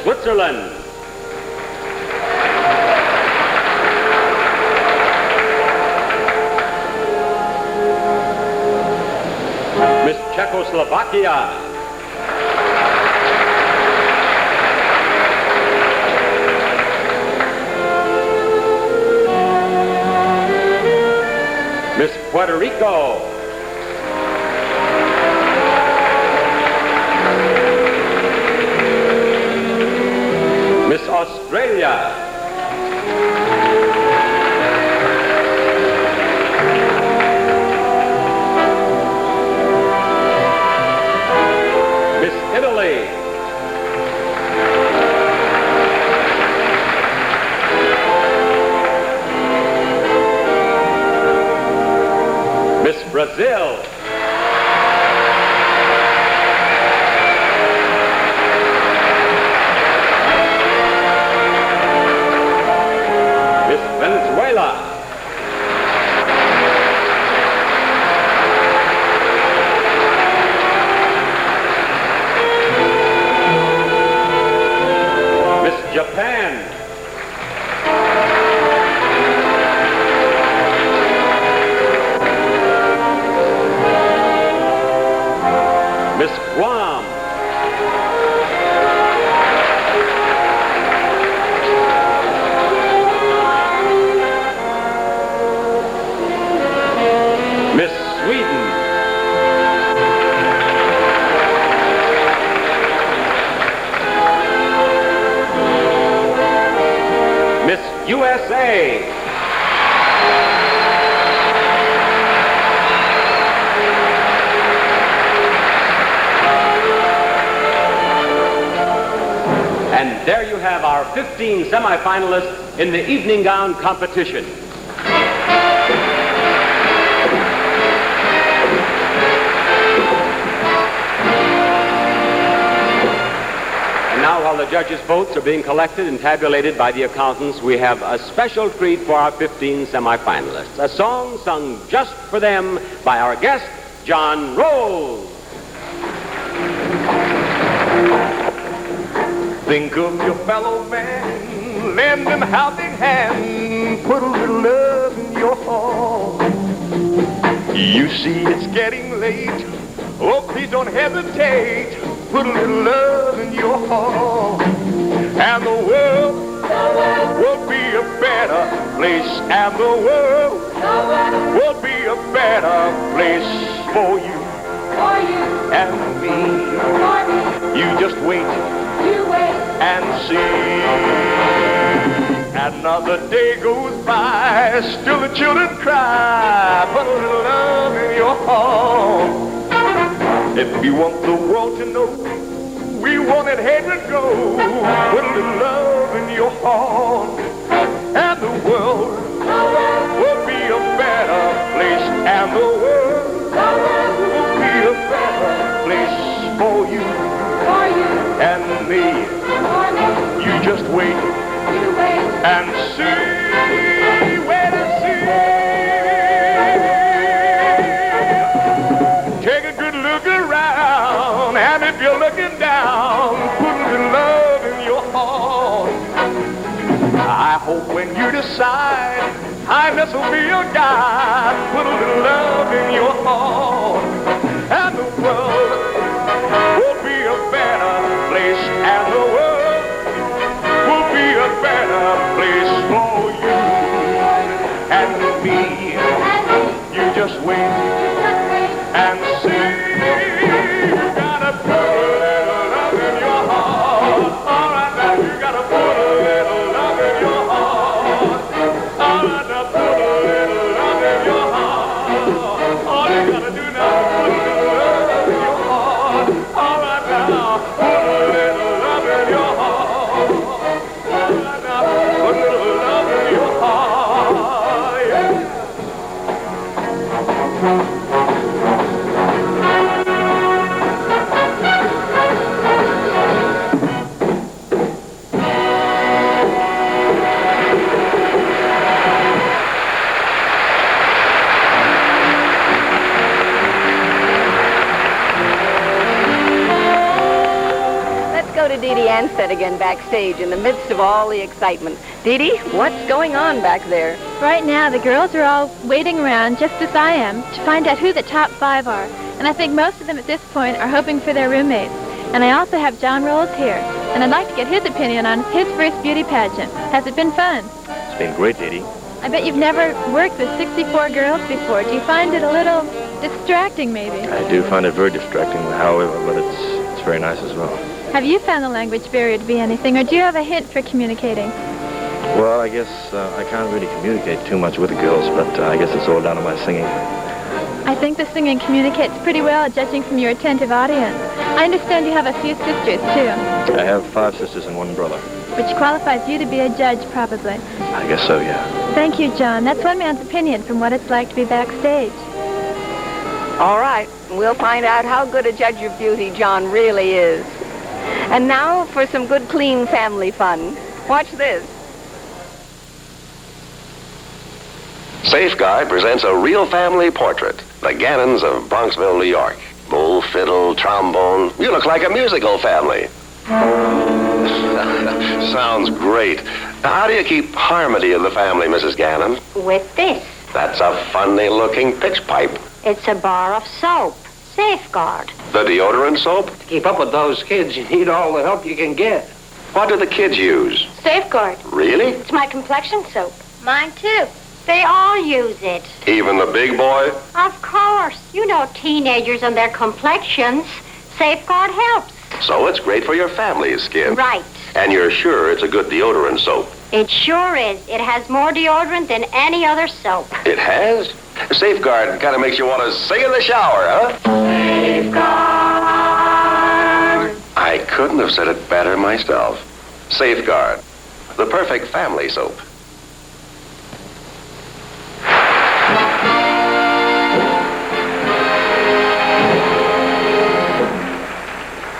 Switzerland. Miss Czechoslovakia. Miss Puerto Rico. Miss Australia. Miss Italy. Miss Brazil. Miss Venezuela. Miss Japan. Miss Guam. Miss Sweden. Miss USA. And there you have our 15 semifinalists in the evening gown competition. And now, while the judges' votes are being collected and tabulated by the accountants, we have a special treat for our 15 semifinalists. A song sung just for them by our guest, John Rose. Think of your fellow man, lend him helping hand, put a little love in your heart. You see it's getting late, oh please don't hesitate, put a little love in your heart. And the world will be a better place, and the world will be a better place for you and me. You just wait and see. Another day goes by, still the children cry, put a little love in your heart. If you want the world to know we wanted hatred go, put a little love in your heart. And the world will be a better place, and the world will be a better place for you and me. You just wait and see, wait and see. Take a good look around, and if you're looking down, put a little love in your heart. I hope when you decide kindness will be your guide, put a little love in your heart. And the world will be a better place, and the world will be a better place for you and me. You just wait and see. You gotta put a little love in your heart. All right now, you gotta put a little love in your heart. All right now, put a little love in your heart. All you gotta do now to Dee Dee Anstead again backstage in the midst of all the excitement. Dee Dee, what's going on back there? Right now, the girls are all waiting around, just as I am, to find out who the top 5 are. And I think most of them at this point are hoping for their roommates. And I also have John Rolls here, and I'd like to get his opinion on his first beauty pageant. Has it been fun? It's been great, Dee Dee. I bet you've never worked with 64 girls before. Do you find it a little distracting, maybe? I do find it very distracting, however, but it's very nice as well. Have you found the language barrier to be anything, or do you have a hint for communicating? Well, I guess I can't really communicate too much with the girls, but I guess it's all down to my singing. I think the singing communicates pretty well, judging from your attentive audience. I understand you have a few sisters, too. I have 5 sisters and 1 brother. Which qualifies you to be a judge, probably. I guess so, yeah. Thank you, John. That's one man's opinion from what it's like to be backstage. All right, we'll find out how good a judge of beauty John really is. And now for some good, clean family fun. Watch this. Safeguard presents a real family portrait. The Gannons of Bronxville, New York. Bull, fiddle, trombone. You look like a musical family. Sounds great. Now, how do you keep harmony in the family, Mrs. Gannon? With this. That's a funny-looking pitch pipe. It's a bar of soap. Safeguard. The deodorant soap? To keep up with those kids, you need all the help you can get. What do the kids use? Safeguard. Really? It's my complexion soap. Mine, too. They all use it. Even the big boy? Of course. You know teenagers and their complexions. Safeguard helps. So it's great for your family's skin. Right. And you're sure it's a good deodorant soap? It sure is. It has more deodorant than any other soap. It has? Safeguard kind of makes you want to sing in the shower, huh? Safeguard. I couldn't have said it better myself. Safeguard, the perfect family soap.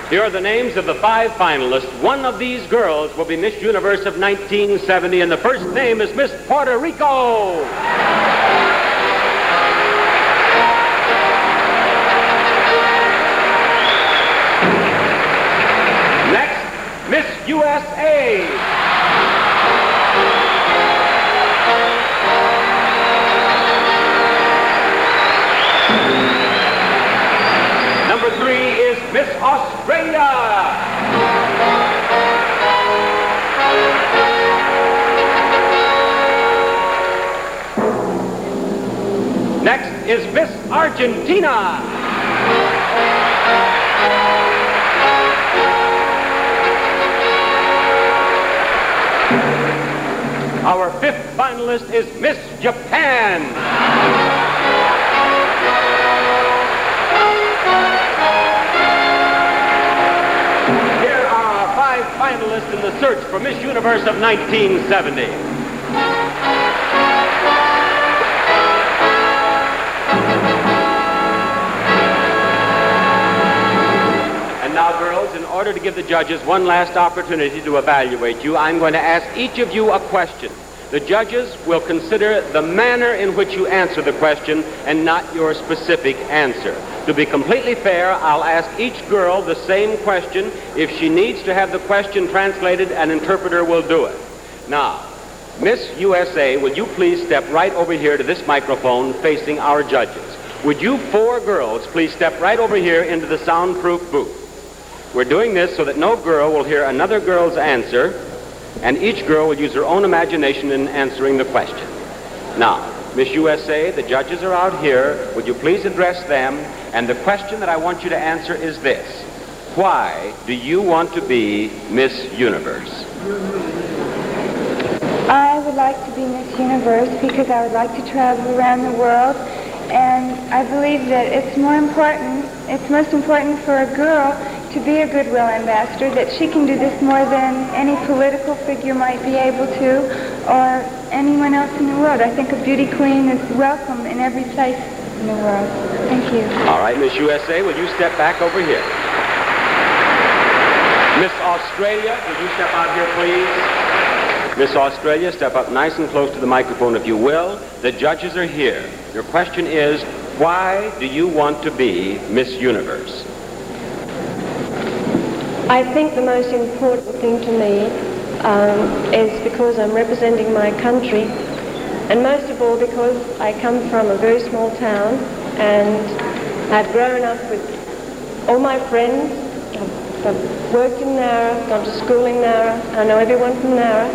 Here are the names of the 5 finalists. One of these girls will be Miss Universe of 1970, and the first name is Miss Puerto Rico. Next, Miss USA. Number 3 is Miss Australia. Next is Miss Argentina. Our 5th finalist is Miss Japan. Finalists in the search for Miss Universe of 1970. And now, girls, in order to give the judges one last opportunity to evaluate you, I'm going to ask each of you a question. The judges will consider the manner in which you answer the question and not your specific answer. To be completely fair, I'll ask each girl the same question. If she needs to have the question translated, an interpreter will do it. Now, Miss USA, would you please step right over here to this microphone facing our judges? Would you 4 girls please step right over here into the soundproof booth? We're doing this so that no girl will hear another girl's answer, and each girl will use her own imagination in answering the question. Now, Miss USA, the judges are out here. Would you please address them? And the question that I want you to answer is this. Why do you want to be Miss Universe? I would like to be Miss Universe because I would like to travel around the world, and I believe that it's most important for a girl to be a goodwill ambassador, that she can do this more than any political figure might be able to, or anyone else in the world. I think a beauty queen is welcome in every place in the world. Thank you. All right, Miss USA, will you step back over here? Miss Australia, will you step out here, please? Miss Australia, step up nice and close to the microphone, if you will. The judges are here. Your question is, why do you want to be Miss Universe? I think the most important thing to me is because I'm representing my country, and most of all because I come from a very small town, and I've grown up with all my friends. I've worked in Nara, gone to school in Nara, I know everyone from Nara,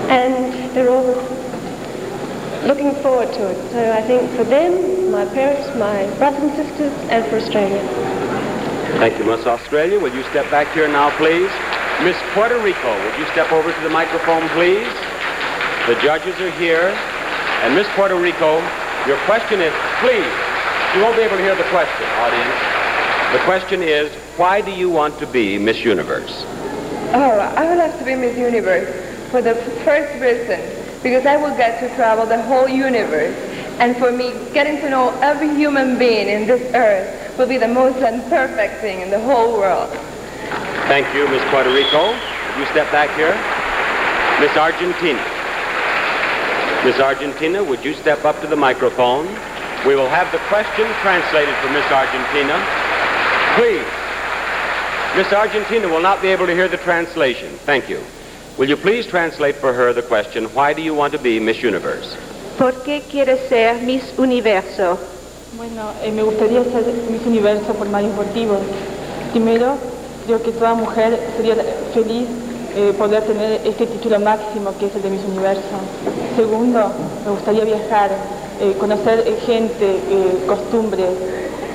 and they're all looking forward to it. So I think for them, my parents, my brothers and sisters, and for Australia. Thank you, Miss Australia. Will you step back here now, please? Miss Puerto Rico, would you step over to the microphone, please? The judges are here. And Miss Puerto Rico, your question is, please, you won't be able to hear the question, audience. The question is, why do you want to be Miss Universe? Oh, I would love to be Miss Universe for the first reason, because I will get to travel the whole universe. And for me, getting to know every human being in this earth will be the most perfect thing in the whole world. Thank you, Miss Puerto Rico. Would you step back here? Miss Argentina. Miss Argentina, would you step up to the microphone? We will have the question translated for Miss Argentina. Please. Miss Argentina will not be able to hear the translation. Thank you. Will you please translate for her the question, why do you want to be Miss Universe? ¿Por qué quieres ser Miss Universo? Bueno, me gustaría ser Miss Universo por varios motivos. Primero, creo que toda mujer sería feliz poder tener este título máximo que es el de Miss Universo. Segundo, me gustaría viajar, conocer gente, costumbres.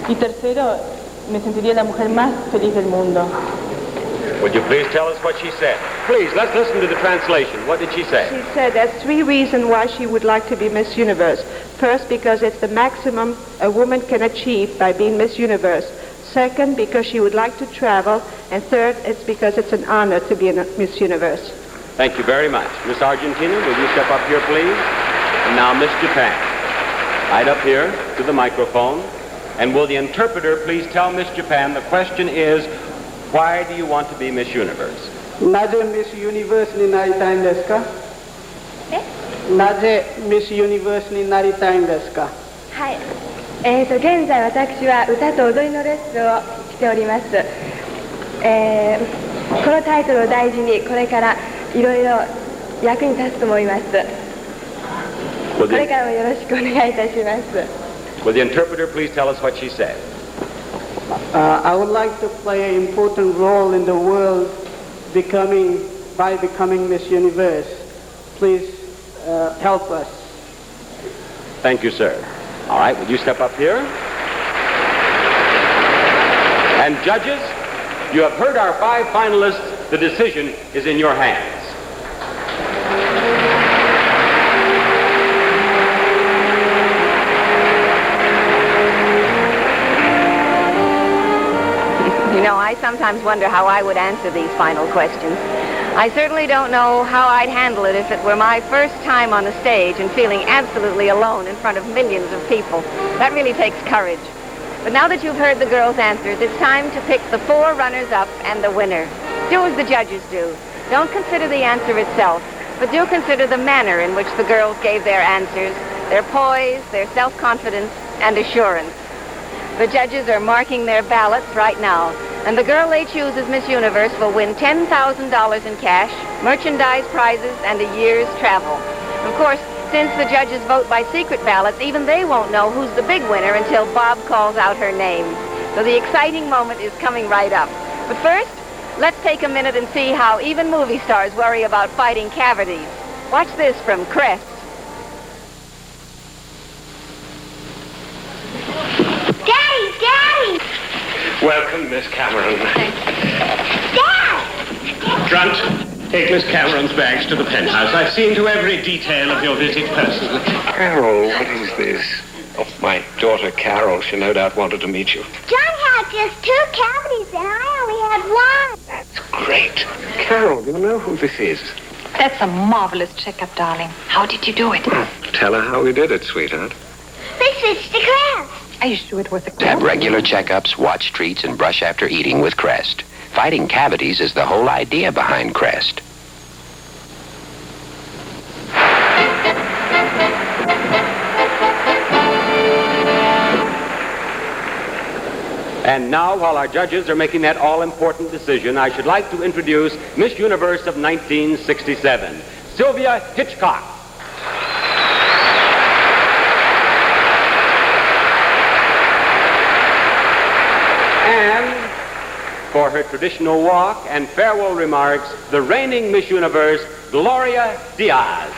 Y tercero, me sentiría la mujer más feliz del mundo. Would you please tell us what she said? Please, let's listen to the translation. What did she say? She said there's 3 reasons why she would like to be Miss Universe. First, because it's the maximum a woman can achieve by being Miss Universe. Second, because she would like to travel. And third, it's because it's an honor to be a Miss Universe. Thank you very much. Miss Argentina, will you step up here, please? And now, Miss Japan. Right up here to the microphone. And will the interpreter please tell Miss Japan, the question is, why do you want to be Miss Universe? なぜ Miss Universe になりたいんですか? なぜ Miss Universe になりたいんですか? はい。現在私は歌と踊りのレッスンをしております。このタイトルを大事にこれからいろいろ役に立つと思います。これからもよろしくお願いいたします。Will the interpreter please tell us what she said? I would like to play an important role in the world by becoming Miss Universe. Please help us. Thank you, sir. All right, will you step up here? And judges, you have heard our 5 finalists. The decision is in your hands. You know, I sometimes wonder how I would answer these final questions. I certainly don't know how I'd handle it if it were my first time on the stage and feeling absolutely alone in front of millions of people. That really takes courage. But now that you've heard the girls' answers, it's time to pick the 4 runners-up and the winner. Do as the judges do. Don't consider the answer itself, but do consider the manner in which the girls gave their answers, their poise, their self-confidence, and assurance. The judges are marking their ballots right now, and the girl they choose as Miss Universe will win $10,000 in cash, merchandise prizes, and a year's travel. Of course, since the judges vote by secret ballots, even they won't know who's the big winner until Bob calls out her name. So the exciting moment is coming right up. But first, let's take a minute and see how even movie stars worry about fighting cavities. Watch this from Crest. Daddy! Welcome, Miss Cameron. Dad! Drunt, take Miss Cameron's bags to the penthouse. I've seen to every detail of your visit personally. Carol, what is this? Oh, my daughter Carol. She no doubt wanted to meet you. John had just 2 cavities and I only had 1. That's great. Carol, do you know who this is? That's a marvelous checkup, darling. How did you do it? Tell her how we did it, sweetheart. We switched to Crest. Are you sure it was the Have regular checkups, watch treats, and brush after eating with Crest. Fighting cavities is the whole idea behind Crest. And now, while our judges are making that all-important decision, I should like to introduce Miss Universe of 1967, Sylvia Hitchcock. And for her traditional walk and farewell remarks, the reigning Miss Universe, Gloria Diaz.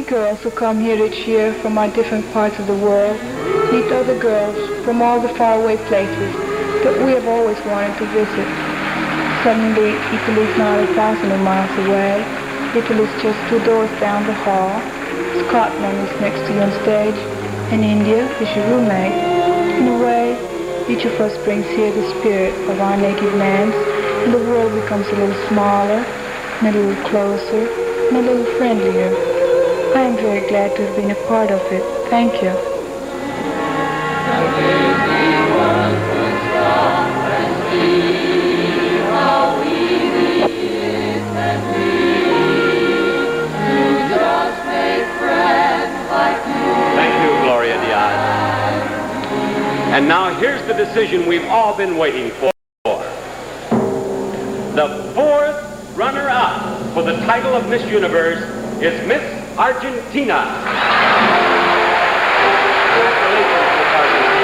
Girls who come here each year from our different parts of the world meet other girls from all the faraway places that we have always wanted to visit. Suddenly, Italy's not 1,000 miles away. Italy's just 2 doors down the hall. Scotland is next to you on stage, and India is your roommate. In a way, each of us brings here the spirit of our native lands, and the world becomes a little smaller, and a little closer, and a little friendlier. I am very glad to have been a part of it. Thank you. Thank you, Gloria Diaz. And now here's the decision we've all been waiting for. The 4th runner-up for the title of Miss Universe is Miss Argentina. Congratulations, Miss Argentina.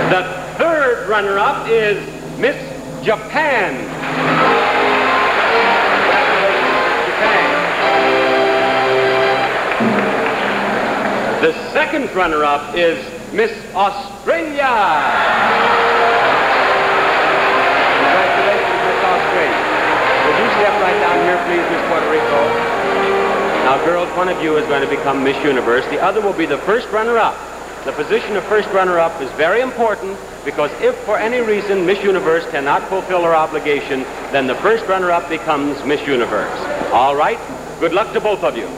The 3rd runner-up is Miss Japan. Congratulations, Japan. The 2nd runner-up is Miss Australia. Would you step right down here, please, Miss Puerto Rico? Now, girls, one of you is going to become Miss Universe. The other will be the 1st runner-up. The position of 1st runner-up is very important because if for any reason Miss Universe cannot fulfill her obligation, then the 1st runner-up becomes Miss Universe. All right? Good luck to both of you.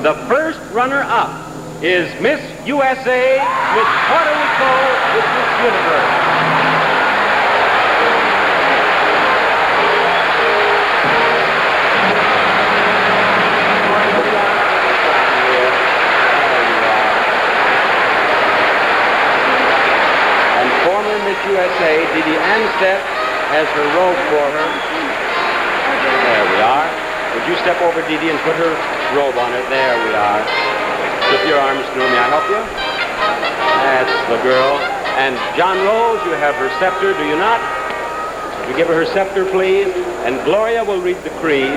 The 1st runner-up is Miss USA. Miss Puerto Rico is Miss Universe. USA, Didi Anstedt has her robe for her. There we are. Would you step over, Didi, and put her robe on it? There we are. Slip your arms through. May I help you? That's the girl. And John Rose, you have her scepter, do you not? Would you give her her scepter, please? And Gloria will read the creed.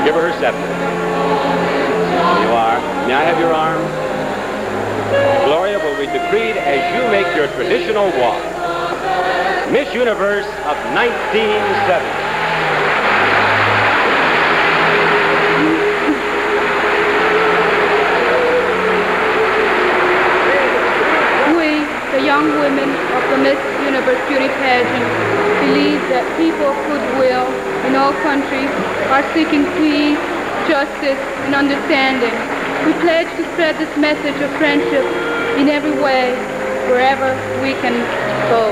Give her her scepter. There you are. May I have your arm? Gloria will read the creed as you make your traditional walk. Miss Universe of 1970. We, the young women of the Miss Universe Beauty Pageant, believe that people of goodwill in all countries are seeking peace, justice, and understanding. We pledge to spread this message of friendship in every way, wherever we can go.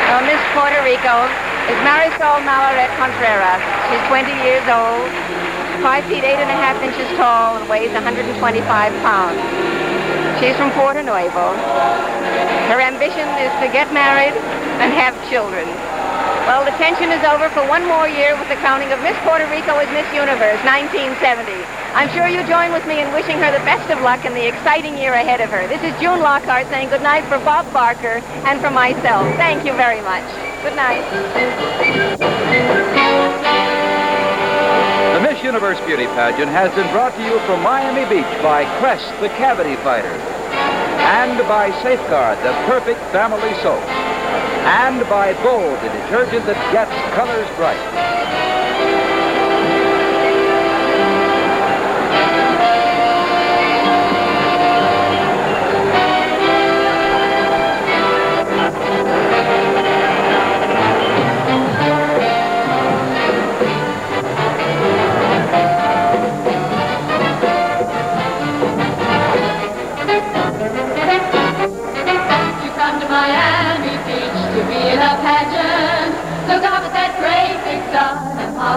Well, Miss Puerto Rico is Marisol Malaret Contreras. She's 20 years old, 5 feet 8.5 inches tall, and weighs 125 pounds. She's from Puerto Nuevo. Her ambition is to get married and have children. Well, the tension is over for one more year with the crowning of Miss Puerto Rico as Miss Universe 1970. I'm sure you join with me in wishing her the best of luck in the exciting year ahead of her. This is June Lockhart saying good night for Bob Barker and for myself. Thank you very much. Good night. The Miss Universe Beauty Pageant has been brought to you from Miami Beach by Crest, the Cavity Fighter, and by Safeguard, the perfect family soap, and by Bold, the detergent that gets colors bright.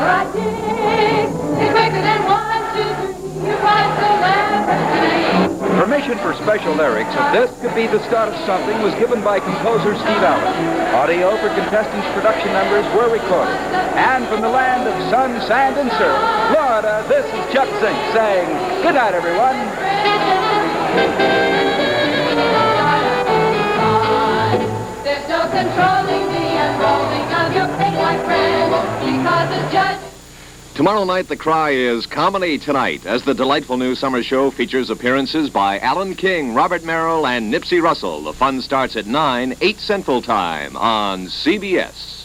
I dig. It's quicker than 1, 2, 3. You find celebrity. Permission for special lyrics of This Could Be the Start of Something was given by composer Steve Allen. Audio for contestants' production numbers were recorded. And from the land of sun, sand, and surf, Florida, this is Chuck Zink saying, good night, everyone. There's no controlling the unrolling of your fate, my friend, because the judge... Tomorrow night, the cry is Comedy Tonight, as the delightful new summer show features appearances by Alan King, Robert Merrill, and Nipsey Russell. The fun starts at 9, 8 Central Time on CBS.